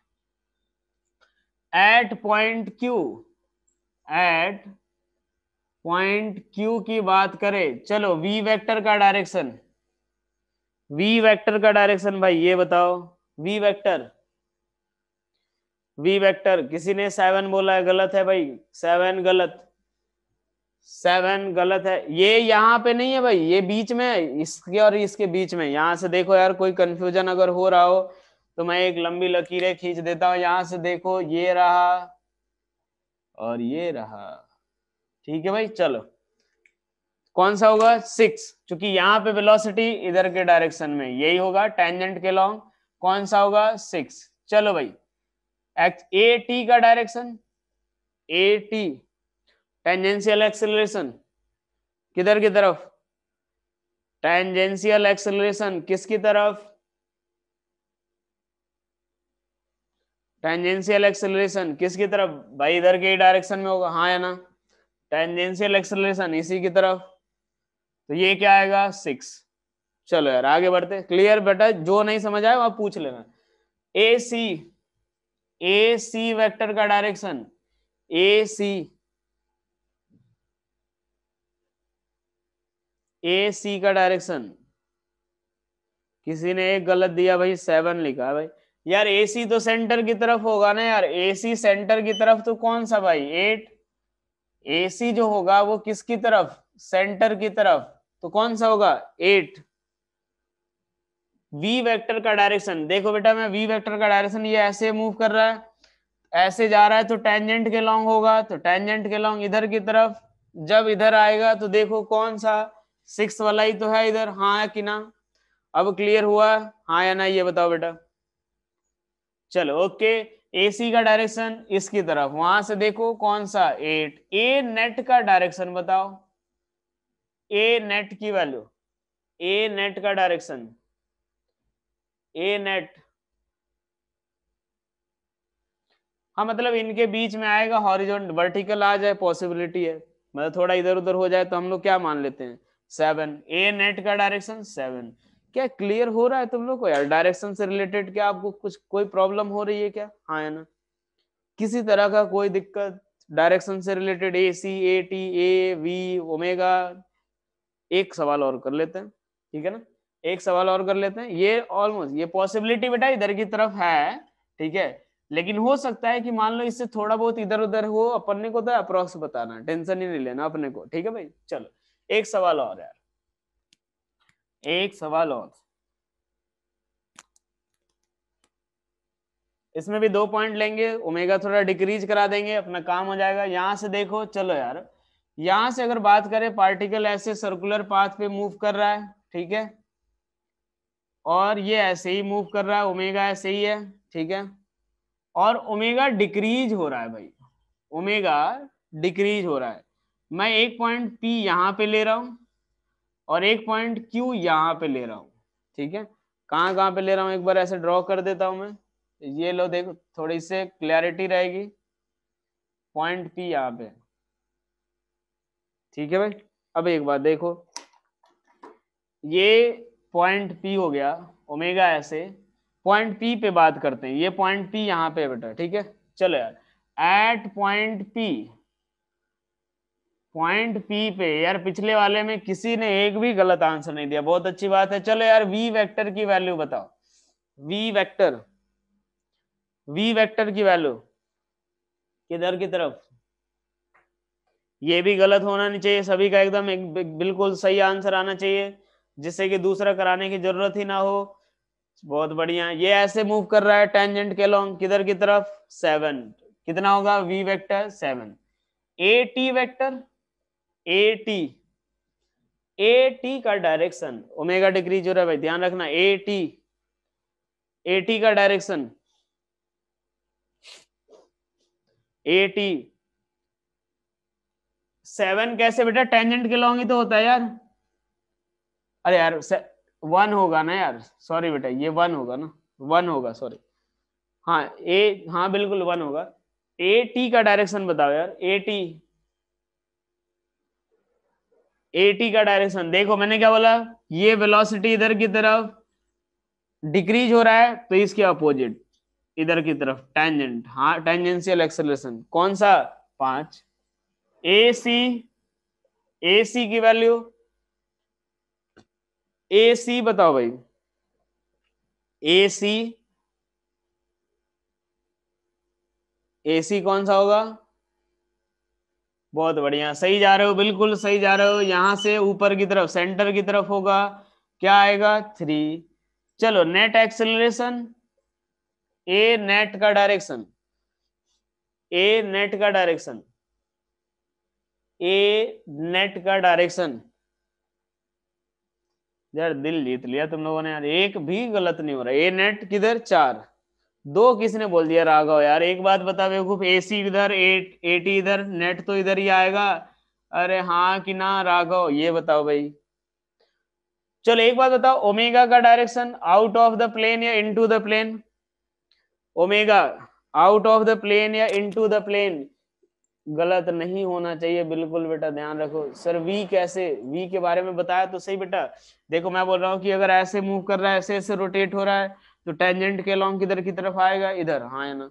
At point q, at point q की बात करें, चलो वी वेक्टर का डायरेक्शन, वी वेक्टर का डायरेक्शन भाई ये बताओ। वी वेक्टर, वी वेक्टर किसी ने 7 बोला है, गलत है भाई, 7 गलत, 7 गलत है। ये यहाँ पे नहीं है भाई, ये बीच में है, इसके और इसके बीच में। यहाँ से देखो यार कोई कंफ्यूजन अगर हो रहा हो तो मैं एक लंबी लकीरें खींच देता हूँ। यहाँ से देखो ये रहा और ये रहा, ठीक है भाई? चलो कौन सा होगा? 6, क्योंकि यहाँ पे वेलोसिटी इधर के डायरेक्शन में, यही होगा टेंजेंट के लॉन्ग। कौन सा होगा? 6। चलो भाई ए टी का direction, A T tangential acceleration किधर की तरफ? टेंजेंशियल एक्सेलरेशन किसकी तरफ? टेंजेंशियल एक्सेलरेशन किसकी तरफ भाई? इधर के डायरेक्शन में होगा, हाँ या ना? टेंजेंशियल एक्सेलरेशन इसी की तरफ, तो ये क्या आएगा? 6। चलो यार आगे बढ़ते, क्लियर बेटा? जो नहीं समझ आए वहां पूछ लेना। ए सी, ए सी वेक्टर का डायरेक्शन, ए सी, ए सी का डायरेक्शन, किसी ने एक गलत दिया भाई, 7 लिखा है भाई। यार एसी तो सेंटर की तरफ होगा ना यार, एसी सेंटर की तरफ, तो कौन सा भाई? 8। AC जो होगा वो किसकी तरफ, सेंटर की तरफ, तो कौन सा होगा 8। V वेक्टर का डायरेक्शन देखो बेटा, मैं V वेक्टर का डायरेक्शन ये ऐसे मूव कर रहा है, ऐसे जा रहा है, तो टेंजेंट के लॉन्ग होगा, तो टेंजेंट के लॉन्ग इधर की तरफ, जब इधर आएगा तो देखो कौन सा 6 वाला ही तो है इधर, हाँ कि ना। अब क्लियर हुआ, हाँ या ना, ये बताओ बेटा। चलो ओके, AC का डायरेक्शन इसकी तरफ, वहां से देखो कौन सा 8। ए नेट का डायरेक्शन बताओ, ए नेट की वैल्यू, ए नेट का डायरेक्शन, ए नेट, हाँ मतलब इनके बीच में आएगा हॉरिजॉन्टल, वर्टिकल आ जाए पॉसिबिलिटी है, मतलब थोड़ा इधर उधर हो जाए तो हम लोग क्या मान लेते हैं 7। ए नेट का डायरेक्शन 7। क्या क्लियर हो रहा है तुम लोग को यार, डायरेक्शन से रिलेटेड क्या आपको कुछ कोई प्रॉब्लम हो रही है क्या, हाँ है ना, किसी तरह का कोई दिक्कत डायरेक्शन से related, a c a t a v omega. एक सवाल और कर लेते हैं, ठीक है ना, एक सवाल और कर लेते हैं, ये ऑलमोस्ट ये पॉसिबिलिटी बेटा इधर की तरफ है, ठीक है, लेकिन हो सकता है कि मान लो इससे थोड़ा बहुत इधर उधर हो, अपने को तो अप्रोक्स बताना, टेंशन ही नहीं लेना अपने को, ठीक है भाई। चलो एक सवाल और यार, एक सवाल और, इसमें भी 2 पॉइंट लेंगे, ओमेगा थोड़ा डिक्रीज करा देंगे, अपना काम हो जाएगा। यहां से देखो, चलो यार यहां से अगर बात करें, पार्टिकल ऐसे सर्कुलर पाथ पे मूव कर रहा है, ठीक है, और ये ऐसे ही मूव कर रहा है, ओमेगा ऐसे ही है, ठीक है, और ओमेगा डिक्रीज हो रहा है भाई, ओमेगा डिक्रीज हो रहा है। मैं एक पॉइंट P यहाँ पे ले रहा हूँ और एक पॉइंट Q यहाँ पे ले रहा हूँ, ठीक है, कहाँ कहाँ पे ले रहा हूँ एक बार ऐसे ड्रॉ कर देता हूँ मैं, ये लो देखो थोड़ी सी क्लैरिटी रहेगी, पॉइंट P यहाँ पे, ठीक है भाई। अब एक बात देखो, ये पॉइंट P हो गया, ओमेगा ऐसे, पॉइंट P पे बात करते हैं, ये पॉइंट P यहाँ पे बेटा, ठीक है। चलो यार, at point P, point P पे यार पिछले वाले में किसी ने एक भी गलत आंसर नहीं दिया, बहुत अच्छी बात है। चलो यार V वेक्टर की वैल्यू बताओ, V वेक्टर, V वेक्टर की वैल्यू किधर की तरफ, ये भी गलत होना नहीं चाहिए, सभी का एकदम एक बिल्कुल सही आंसर आना चाहिए, जिससे कि दूसरा कराने की जरूरत ही ना हो। बहुत बढ़िया, ये ऐसे मूव कर रहा है टेंजेंट के लॉन्ग, किधर की तरफ 7, कितना होगा V वेक्टर 7। ए टी वेक्टर, ए टी, ए टी का डायरेक्शन, ओमेगा डिग्री जो है भाई ध्यान रखना, ए टी का डायरेक्शन, ए टी 7 कैसे बेटा, टेंजेंट के लॉन्ग ही तो होता है यार, अरे यार 1 होगा ना यार, सॉरी बेटा ये 1 होगा ना, 1 होगा सॉरी, हाँ हाँ बिल्कुल 1 होगा। ए टी का डायरेक्शन बताओ यार, ए टी का डायरेक्शन देखो, मैंने क्या बोला, ये वेलोसिटी इधर की तरफ डिक्रीज हो रहा है, तो इसके अपोजिट इधर की तरफ टेंजेंट, हाँ टेंजेंशियल एक्सेलरेशन कौन सा 5। ए सी, ए सी की वैल्यू, ए सी बताओ भाई, ए सी, ए सी कौन सा होगा, बहुत बढ़िया सही जा रहे हो, बिल्कुल सही जा रहे हो, यहां से ऊपर की तरफ सेंटर की तरफ होगा, क्या आएगा 3। चलो नेट एक्सेलरेशन, ए नेट का डायरेक्शन, ए नेट का डायरेक्शन, ए नेट का डायरेक्शन, यार दिल जीत लिया तुम लोगों ने यार, एक भी गलत नहीं हो रहा, ए नेट किधर 4, 2 किसने बोल दिया राघव यार, एक बात बता बेवकूफ, ए सी इधर ए टी इधर, नेट तो इधर ही आएगा, अरे हाँ कि ना राघव, ये बताओ भाई। चलो एक बात बताओ, ओमेगा का direction out of the plane या into the plane, omega out of the plane या इनटू द प्लेन, गलत नहीं होना चाहिए बिल्कुल बेटा, ध्यान रखो। सर वी कैसे, वी के बारे में बताया तो सही बेटा, देखो मैं बोल रहा हूँ कि अगर ऐसे मूव कर रहा है, ऐसे ऐसे रोटेट हो रहा है, तो टेंजेंट के लॉन्ग किधर की तरफ आएगा, इधर, हाँ है ना,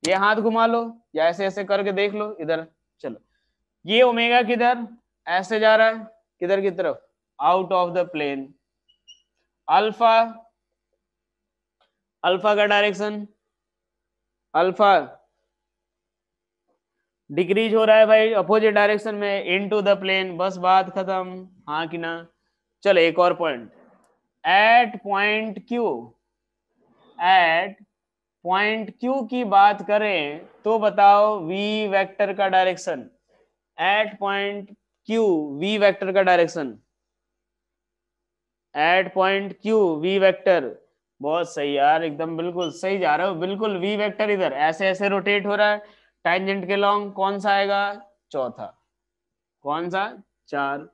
ये हाथ घुमा लो या ऐसे ऐसे करके देख लो इधर। चलो ये ओमेगा किधर ऐसे जा रहा है, किधर की तरफ, out of the plane. Alpha, alpha का डायरेक्शन, अल्फा डिक्रीज हो रहा है भाई अपोजिट डायरेक्शन में इनटू द प्लेन, बस बात खत्म, हाँ कि ना। चलो एक और point, at point q, at point q की बात करें तो बताओ वी वेक्टर का direction, at point q v vector का direction, at point q v vector, बहुत सही यार, एकदम बिल्कुल सही जा रहे हो, बिल्कुल वी वेक्टर इधर ऐसे ऐसे रोटेट हो रहा है टैंजेंट के लॉन्ग, कौन सा आएगा, चौथा, कौन सा, 4।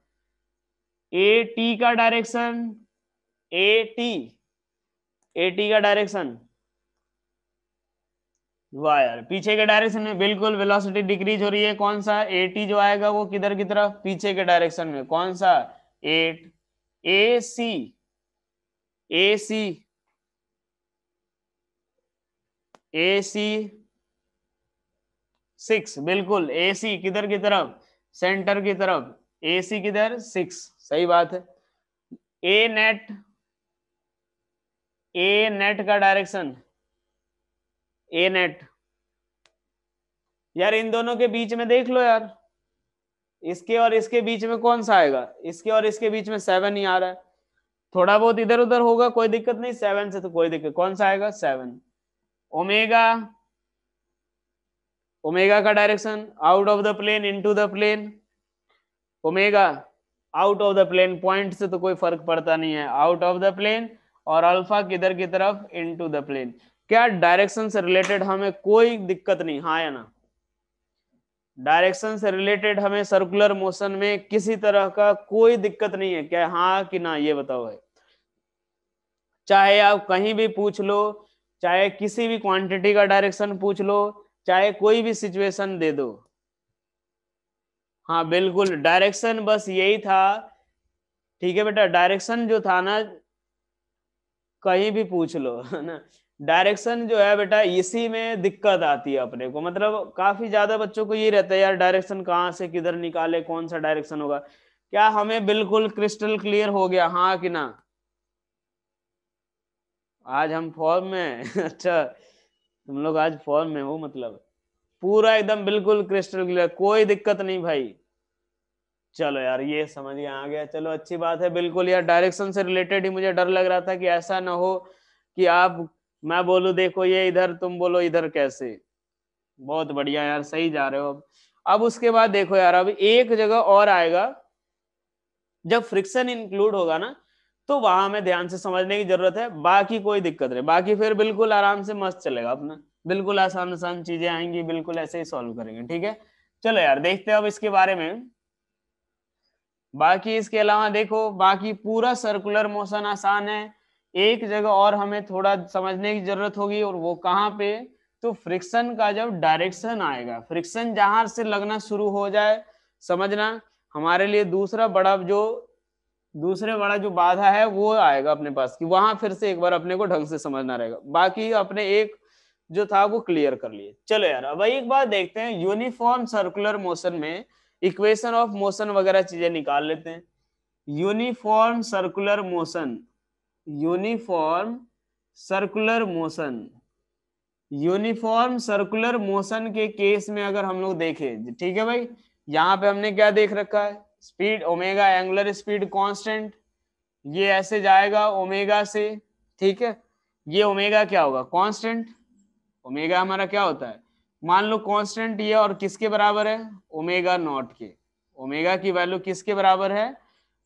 ए टी का डायरेक्शन, ए टी, ए टी का डायरेक्शन, वाह यार पीछे के डायरेक्शन में, बिल्कुल वेलोसिटी डिक्रीज हो रही है, कौन सा, ए टी जो आएगा वो किधर की तरफ, पीछे के डायरेक्शन में, कौन सा, 8। ए सी, ए सी, ए सी 6, बिल्कुल ए सी किधर की तरफ, सेंटर की तरफ, ए सी किधर 6, सही बात है। ए नेट, ए नेट का डायरेक्शन, ए नेट, यार इन दोनों के बीच में देख लो यार, इसके और इसके बीच में कौन सा आएगा, इसके और इसके बीच में 7 ही आ रहा है, थोड़ा बहुत इधर उधर होगा कोई दिक्कत नहीं, 7 से तो कोई दिक्कत, कौन सा आएगा 7। ओमेगा, ओमेगा का direction out of the plane into the plane, omega out of the plane, point से तो कोई फर्क पड़ता नहीं है, आउट ऑफ द प्लेन, और अल्फा किधर की तरफ, इनटू द प्लेन। क्या डायरेक्शन से रिलेटेड हमें कोई दिक्कत नहीं, हाँ या ना, डायरेक्शन से रिलेटेड हमें सर्कुलर मोशन में किसी तरह का कोई दिक्कत नहीं है क्या, हाँ कि ना, ये बताओ भाई। चाहे आप कहीं भी पूछ लो, चाहे किसी भी क्वांटिटी का डायरेक्शन पूछ लो, चाहे कोई भी सिचुएशन दे दो, हाँ बिल्कुल डायरेक्शन बस यही था, ठीक है बेटा, डायरेक्शन जो था ना, कहीं भी पूछ लो है ना, डायरेक्शन जो है बेटा इसी में दिक्कत आती है अपने को, मतलब काफी ज्यादा बच्चों को ये रहता है यार डायरेक्शन कहाँ से किधर निकाले, कौन सा डायरेक्शन होगा। क्या हमें बिल्कुल क्रिस्टल क्लियर हो गया, हाँ कि ना, आज हम फॉर्म में अच्छा तुम लोग आज फॉर्म में हो, मतलब पूरा एकदम बिल्कुल क्रिस्टल क्लियर, कोई दिक्कत नहीं भाई। चलो यार ये समझ गया, आ गया, चलो अच्छी बात है, बिल्कुल यार डायरेक्शन से रिलेटेड ही मुझे डर लग रहा था कि ऐसा ना हो कि आप, मैं बोलूं देखो ये इधर, तुम बोलो इधर, कैसे, बहुत बढ़िया यार, सही जा रहे हो। अब उसके बाद देखो यार, अब एक जगह और आएगा, जब फ्रिक्शन इंक्लूड होगा ना, तो वहां हमें ध्यान से समझने की जरूरत है, बाकी कोई दिक्कत नहीं, बाकी फिर बिल्कुल आराम से मस्त चलेगा अपना, बिल्कुल आसान आसान चीजें आएंगी, बिल्कुल ऐसे ही सॉल्व करेंगे, ठीक है। चलो यार देखते हैं अब इसके बारे में। बाकी इसके अलावा देखो, बाकी पूरा सर्कुलर मोशन आसान है, एक जगह और हमें थोड़ा समझने की जरूरत होगी, और वो कहाँ पे, तो फ्रिक्शन का जब डायरेक्शन आएगा, फ्रिक्शन जहां से लगना शुरू हो जाए, समझना, हमारे लिए दूसरे बड़ा जो बाधा है वो आएगा अपने पास, कि वहां फिर से एक बार अपने को ढंग से समझना रहेगा, बाकी अपने एक जो था वो क्लियर कर लिए। चलो यार अब एक बात देखते हैं, यूनिफॉर्म सर्कुलर मोशन में इक्वेशन ऑफ मोशन वगैरह चीजें निकाल लेते हैं। Uniform circular motion, uniform circular motion, uniform circular motion के केस में अगर हम लोग देखें, ठीक है भाई, यहाँ पे हमने क्या देख रखा है, speed omega, angular speed constant, ये ऐसे जाएगा ओमेगा से, ठीक है, ये ओमेगा क्या होगा, कांस्टेंट, ओमेगा हमारा क्या होता है, मान लो कांस्टेंट ये, और किसके बराबर है, ओमेगा नॉट के, ओमेगा की वैल्यू किसके बराबर है,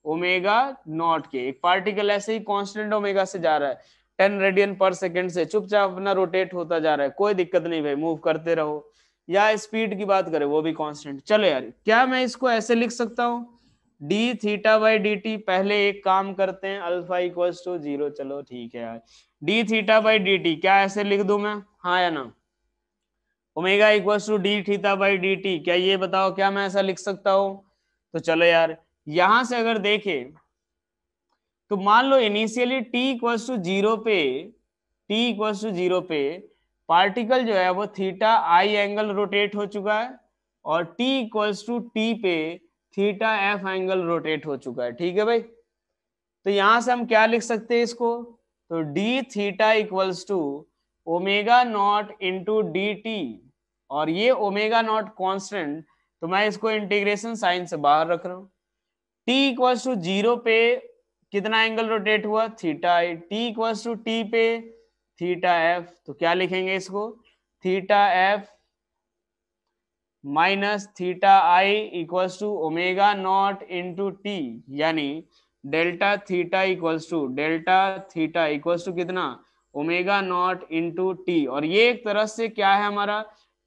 ओमेगा नॉट के, एक पार्टिकल ऐसे ही कांस्टेंट ओमेगा से जा रहा है 10 रेडियन पर सेकंड से, चुपचाप अपना रोटेट होता जा रहा है, कोई दिक्कत नहीं भाई, मूव करते रहो, या स्पीड की बात करें वो भी कांस्टेंट। चलो यार क्या मैं इसको ऐसे लिख सकता हूँ, d theta by d T, पहले एक काम करते हैं, अल्फा इक्वल्स टू 0, चलो ठीक है यार, d theta by d t क्या ऐसे लिख दूं मैं, हाँ या ना, omega equals to d theta by d t, क्या ये बताओ क्या मैं ऐसा लिख सकता हूँ। तो चलो यार यहां से अगर देखें, तो मान लो इनिशियली t इक्वल्स टू 0 पे, t इक्वल्स टू 0 पे पार्टिकल जो है वो थीटा आई एंगल रोटेट हो चुका है, और t इक्वल्स टू t पे थीटा f एंगल रोटेट हो चुका है, ठीक है भाई। तो यहां से हम क्या लिख सकते हैं इसको, तो d theta equals to omega naught into d t, और ये ओमेगा नॉट कांस्टेंट, तो मैं इसको इंटीग्रेशन साइन से बाहर रख रहा हूँ। t इक्वल्स टू 0 पे कितना एंगल रोटेट हुआ, theta i. t equals to t पे थीटा f, तो क्या लिखेंगे इसको, theta f minus theta i equals to omega naught into t, यानी डेल्टा थीटा इक्वल्स टू कितना, ओमेगा नॉट इंटू टी। और ये एक तरह से क्या है, हमारा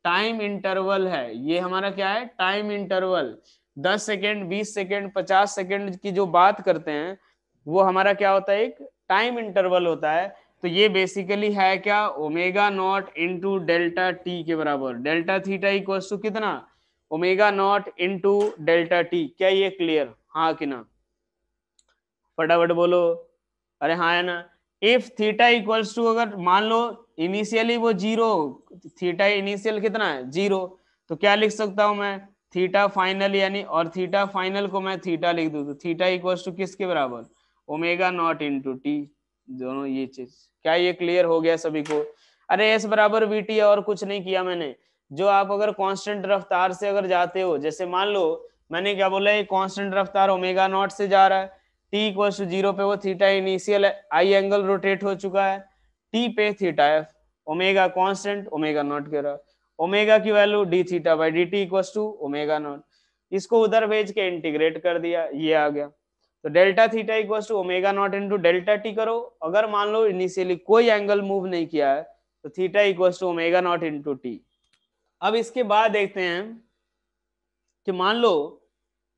टाइम इंटरवल है। ये हमारा क्या है, time interval. 10 second, 20 second, 50 second की जो बात करते हैं वो हमारा क्या होता है, एक टाइम इंटरवल होता है। तो ये बेसिकली है क्या, omega naught into delta T के बराबर। डेल्टा थीटा इक्वल्स टू कितना, omega naught into delta T. क्या ये क्लियर, हाँ कि ना, फटाफट बोलो। अरे हाँ है ना। इफ थीटा इक्वल्स टू, अगर मान लो इनिशियली वो जीरो, थीटा इनिशियल कितना है, जीरो, तो क्या लिख सकता हूं मैं, थीटा फाइनल, यानी, और थीटा फाइनल को मैं थीटा लिख दूं, तो थीटा इक्वल्स टू किसके बराबर, ओमेगा नॉट इंटू टी। दोनों ये चीज, क्या ये क्लियर हो गया सभी को। अरे एस बराबर वी टी, और कुछ नहीं किया मैंने। जो आप अगर कांस्टेंट रफ्तार से अगर जाते हो, जैसे मान लो मैंने क्या बोला, ये कांस्टेंट रफ्तार ओमेगा नॉट से जा रहा है, टी इक्वल्स टू 0 पे वो theta initial i angle rotate हो चुका है, टी पे theta f, omega constant, omega naught के रहा, ओमेगा की value d theta by d t equals to omega naught. इसको उधर भेज के इंटीग्रेट कर दिया, ये आ गया। तो delta theta equals to omega naught into delta t करो। अगर मान लो इनिशियली कोई एंगल मूव नहीं किया है, तो theta equals to omega naught into t. अब इसके बाद देखते हैं कि मान लो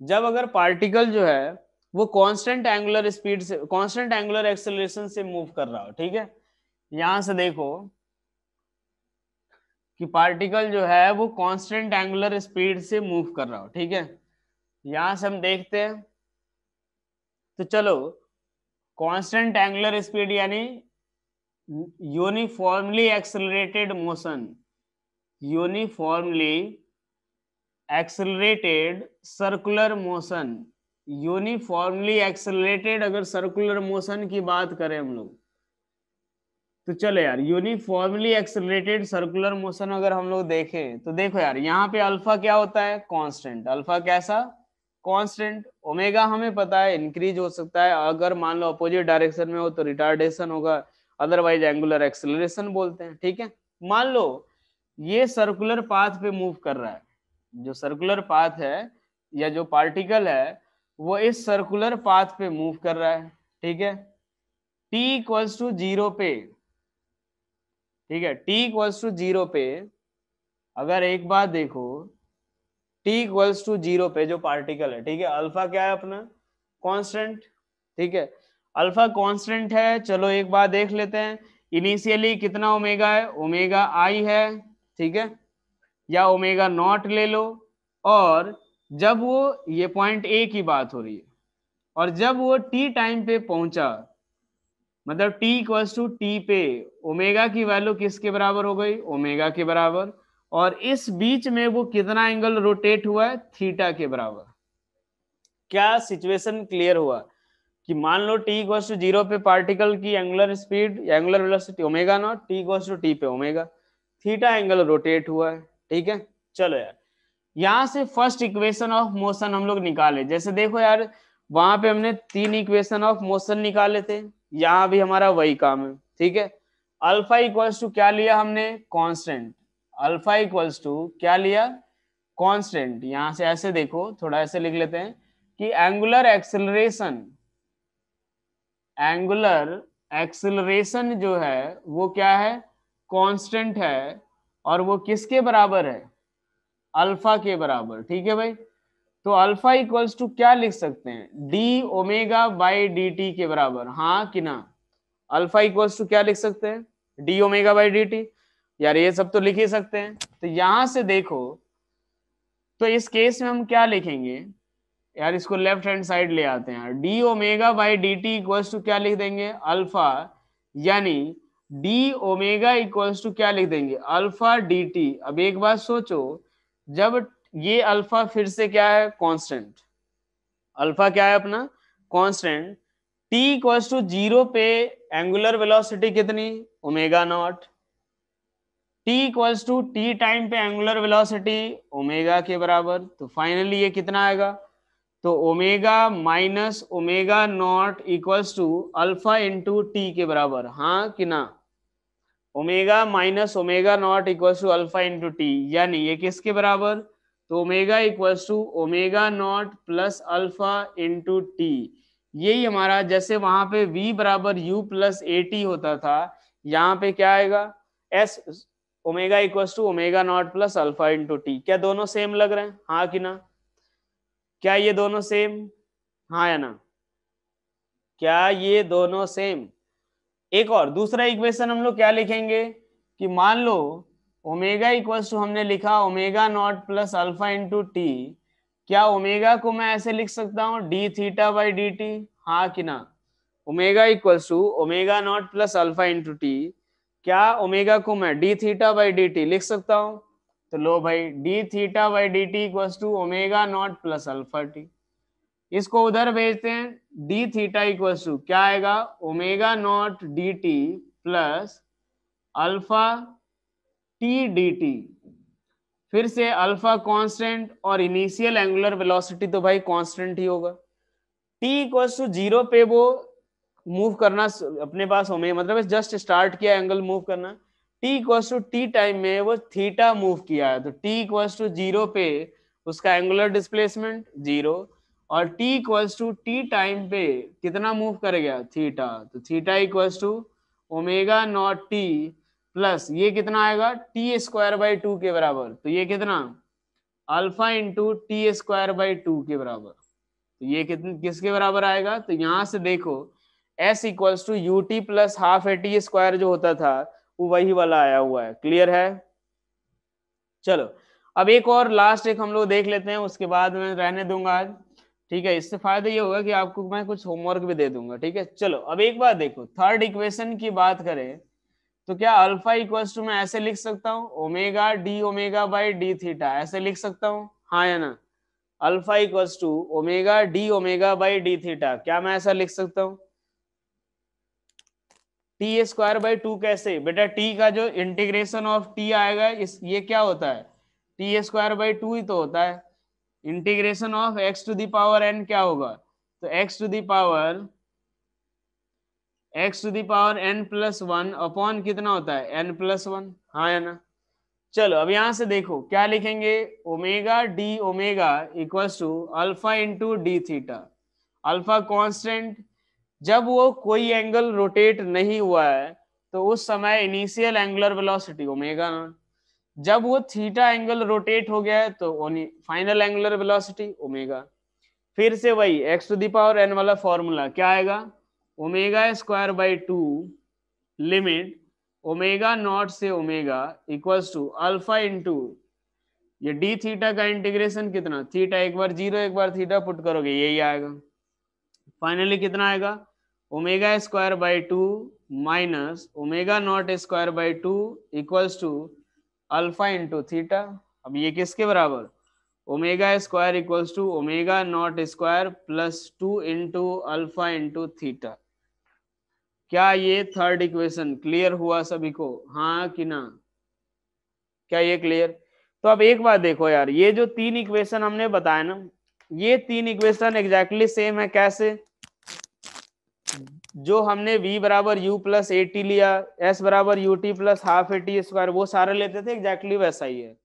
जब अगर पार्टिकल जो है वो कांस्टेंट एंगुलर स्पीड से, कांस्टेंट एंगुलर एक्सेलरेशन से मूव कर रहा हो, ठीक है। यहां से देखो कि पार्टिकल जो है वो कांस्टेंट एंगुलर स्पीड से मूव कर रहा हो, ठीक है। यहां से हम देखते हैं, तो चलो कांस्टेंट एंगुलर स्पीड यानी uniformly accelerated motion, uniformly accelerated circular motion, uniformly accelerated अगर सर्कुलर मोशन की बात करें हम लोग, तो चलो यार यूनिफॉर्मली एक्सेलरेटेड सर्कुलर मोशन अगर हम लोग देखें, तो देखो यार यहाँ पे अल्फा क्या होता है, कांस्टेंट। अल्फा कैसा, कांस्टेंट। ओमेगा हमें पता है इंक्रीज हो सकता है, अगर मान लो अपोजिट डायरेक्शन में हो तो रिटार्डेशन होगा, अदरवाइज एंगुलर एक्सेलरेशन बोलते हैं, ठीक है। मान लो ये सर्कुलर पाथ पे मूव कर रहा है, जो सर्कुलर पाथ है या जो पार्टिकल है वो इस सर्कुलर पाथ पे मूव कर रहा है, ठीक है। t इक्वल्स टू 0 पे, ठीक है, t इक्वल्स टू 0 पे अगर एक बात देखो, t इक्वल्स टू 0 पे जो पार्टिकल है, ठीक है, अल्फा क्या है अपना, कांस्टेंट, ठीक है। अल्फा कांस्टेंट है, चलो एक बात देख लेते हैं, इनिशियली कितना ओमेगा है, ओमेगा आई है, ठीक है, या ओमेगा नॉट ले लो। और जब वो, ये पॉइंट ए की बात हो रही है, और जब वो टी टाइम पे पहुंचा, मतलब t इक्वल्स टू टी पे ओमेगा की वैल्यू किसके बराबर हो गई, ओमेगा के बराबर, और इस बीच में वो कितना एंगल रोटेट हुआ है, थीटा के बराबर। क्या सिचुएशन क्लियर हुआ कि मान लो t इक्वल्स टू 0 पे पार्टिकल की angular speed, angular velocity omega naught, t equals to t पे ओमेगा, थीटा एंगल रोटेट हुआ है, ठीक है। चलो यार यहां से फर्स्ट इक्वेशन ऑफ मोशन हम लोग निकाले, जैसे देखो यार वहां पे हमने 3 इक्वेशन ऑफ मोशन निकाले थे, यहाँ भी हमारा वही काम है, ठीक है। अल्फा इक्वल्स टू क्या लिया हमने, कांस्टेंट। अल्फा इक्वल्स टू क्या लिया, कांस्टेंट। यहां से ऐसे देखो, थोड़ा ऐसे लिख लेते हैं कि एंगुलर एक्सेलरेशन, एंगुलर एक्सेलरेशन जो है वो क्या है, कांस्टेंट है, और वो किसके बराबर है, अल्फा के बराबर, ठीक है भाई। तो अल्फा इक्वल्स टू क्या लिख सकते हैं, d omega by d T के बराबर, हाँ कि ना। अल्फा इक्वल्स टू क्या लिख सकते हैं, d omega by d T. यार ये सब तो लिख ही सकते हैं। तो यहां से देखो, तो इस केस में हम क्या लिखेंगे यार, इसको लेफ्ट हैंड साइड ले आते हैं, d omega by d t equals to क्या लिख देंगे, अल्फा, यानी डी ओमेगा इक्वल्स टू क्या लिख देंगे, अल्फा डी टी। अब एक बात सोचो, जब ये अल्फा फिर से क्या है, कांस्टेंट, अल्फा क्या है अपना, कांस्टेंट, t इक्वल्स टू 0 पे एंगुलर वेलोसिटी कितनी, omega naught, t equals to t time पे एंगुलर वेलोसिटी ओमेगा के बराबर, तो फाइनली ये कितना आएगा, तो omega minus omega naught equals to alpha into t के बराबर, हाँ कि ना, omega minus omega naught equals to alpha into t, यानी ये किसके बराबर, तो omega equals to omega naught plus alpha into t. यही हमारा, जैसे वहां पे v बराबर u प्लस ए टी होता था, यहाँ पे क्या आएगा, s omega equals to omega naught plus alpha into t. क्या दोनों सेम लग रहे हैं, हाँ कि ना, क्या ये दोनों सेम, हाँ या ना, क्या ये दोनों सेम। एक और दूसरा इक्वेशन हम लोग क्या लिखेंगे कि मान लो ओमेगा इक्वल्स टू हमने लिखा omega naught plus alpha into t, क्या ओमेगा को मैं ऐसे लिख सकता हूँ d theta by d t, हाँ कि ना, omega equals to omega naught plus alpha into t, क्या ओमेगा को मैं d theta by d t लिख सकता हूँ, तो लो भाई d theta by d t equals to omega naught plus alpha t. इसको उधर भेजते हैं, डी थीटा इक्वल्स टू क्या आएगा, omega naught D T plus alpha T D T, फिर से अल्फा कांस्टेंट और इनिशियल एंगुलर वेलोसिटी तो भाई कांस्टेंट ही होगा। टी इक्वल्स टू जीरो पे वो मूव करना अपने पास ओमेगा, मतलब जस्ट स्टार्ट किया एंगल मूव करना, t equals to t time में वो थीटा मूव किया है, तो टी इक्वल्स टू जीरो पे उसका एंगुलर डिस्प्लेसमेंट जीरो, और t equals to t time पे कितना मूव कर गया, थीटा, तो theta equals to omega naught t plus ये कितना आएगा टी स्क्वायर बाई टू के बराबर, तो ये कितना alpha into T square by to के बराबर, तो ये कितने किसके बराबर आएगा, तो यहां से देखो s equals to u t plus half a t square जो होता था वो वही वाला आया हुआ है, क्लियर है। चलो अब एक और लास्ट एक हम लोग देख लेते हैं, उसके बाद मैं रहने दूंगा आज, ठीक है। इससे फायदा ये होगा कि आपको मैं कुछ होमवर्क भी दे दूंगा, ठीक है। चलो अब एक बात देखो, थर्ड इक्वेशन की बात करें तो क्या अल्फा इक्वल्स टू मैं ऐसे लिख सकता हूँ omega d omega by d theta, ऐसे लिख सकता हूँ, हाँ या ना, alpha equals to omega d omega by d theta, क्या मैं ऐसा लिख सकता हूँ, टी स्क्वायर बाई टू कैसे बेटा, टी का जो इंटीग्रेशन ऑफ टी आएगा इस ये क्या होता है, टी स्क्वायर बाई टू ही तो होता है, integration of x to the power n क्या होगा, तो x to the power n plus one upon कितना होता है एन प्लस वन, हाँ है ना। चलो अब यहां से देखो क्या लिखेंगे, omega d omega equals to alpha into d theta, alpha constant, जब वो कोई एंगल रोटेट नहीं हुआ है तो उस समय initial angular velocity omega not, जब वो थीटा एंगल रोटेट हो गया है तो फाइनल एंगुलर वेलोसिटी ओमेगा, फिर से वही x to the power n वाला फॉर्मूला क्या आएगा, omega square by two limit omega naught से omega equals to alpha into ये डी थीटा का इंटीग्रेशन कितना, थीटा एक बार जीरो एक बार थीटा पुट करोगे यही आएगा, फाइनली कितना आएगा omega square by two minus omega naught square by two equals to alpha into theta. अब ये किसके बराबर, omega square equals to omega naught square plus two into alpha into theta. क्या ये थर्ड इक्वेशन क्लियर हुआ सभी को, हाँ कि ना, क्या ये क्लियर। तो अब एक बात देखो यार, ये जो तीन इक्वेशन हमने बताया ना, ये तीन इक्वेशन एग्जैक्टली सेम है, कैसे, जो हमने v बराबर u प्लस ए टी लिया, s बराबर you t plus half a t square, वो सारे लेते थे एग्जैक्टली वैसा ही है।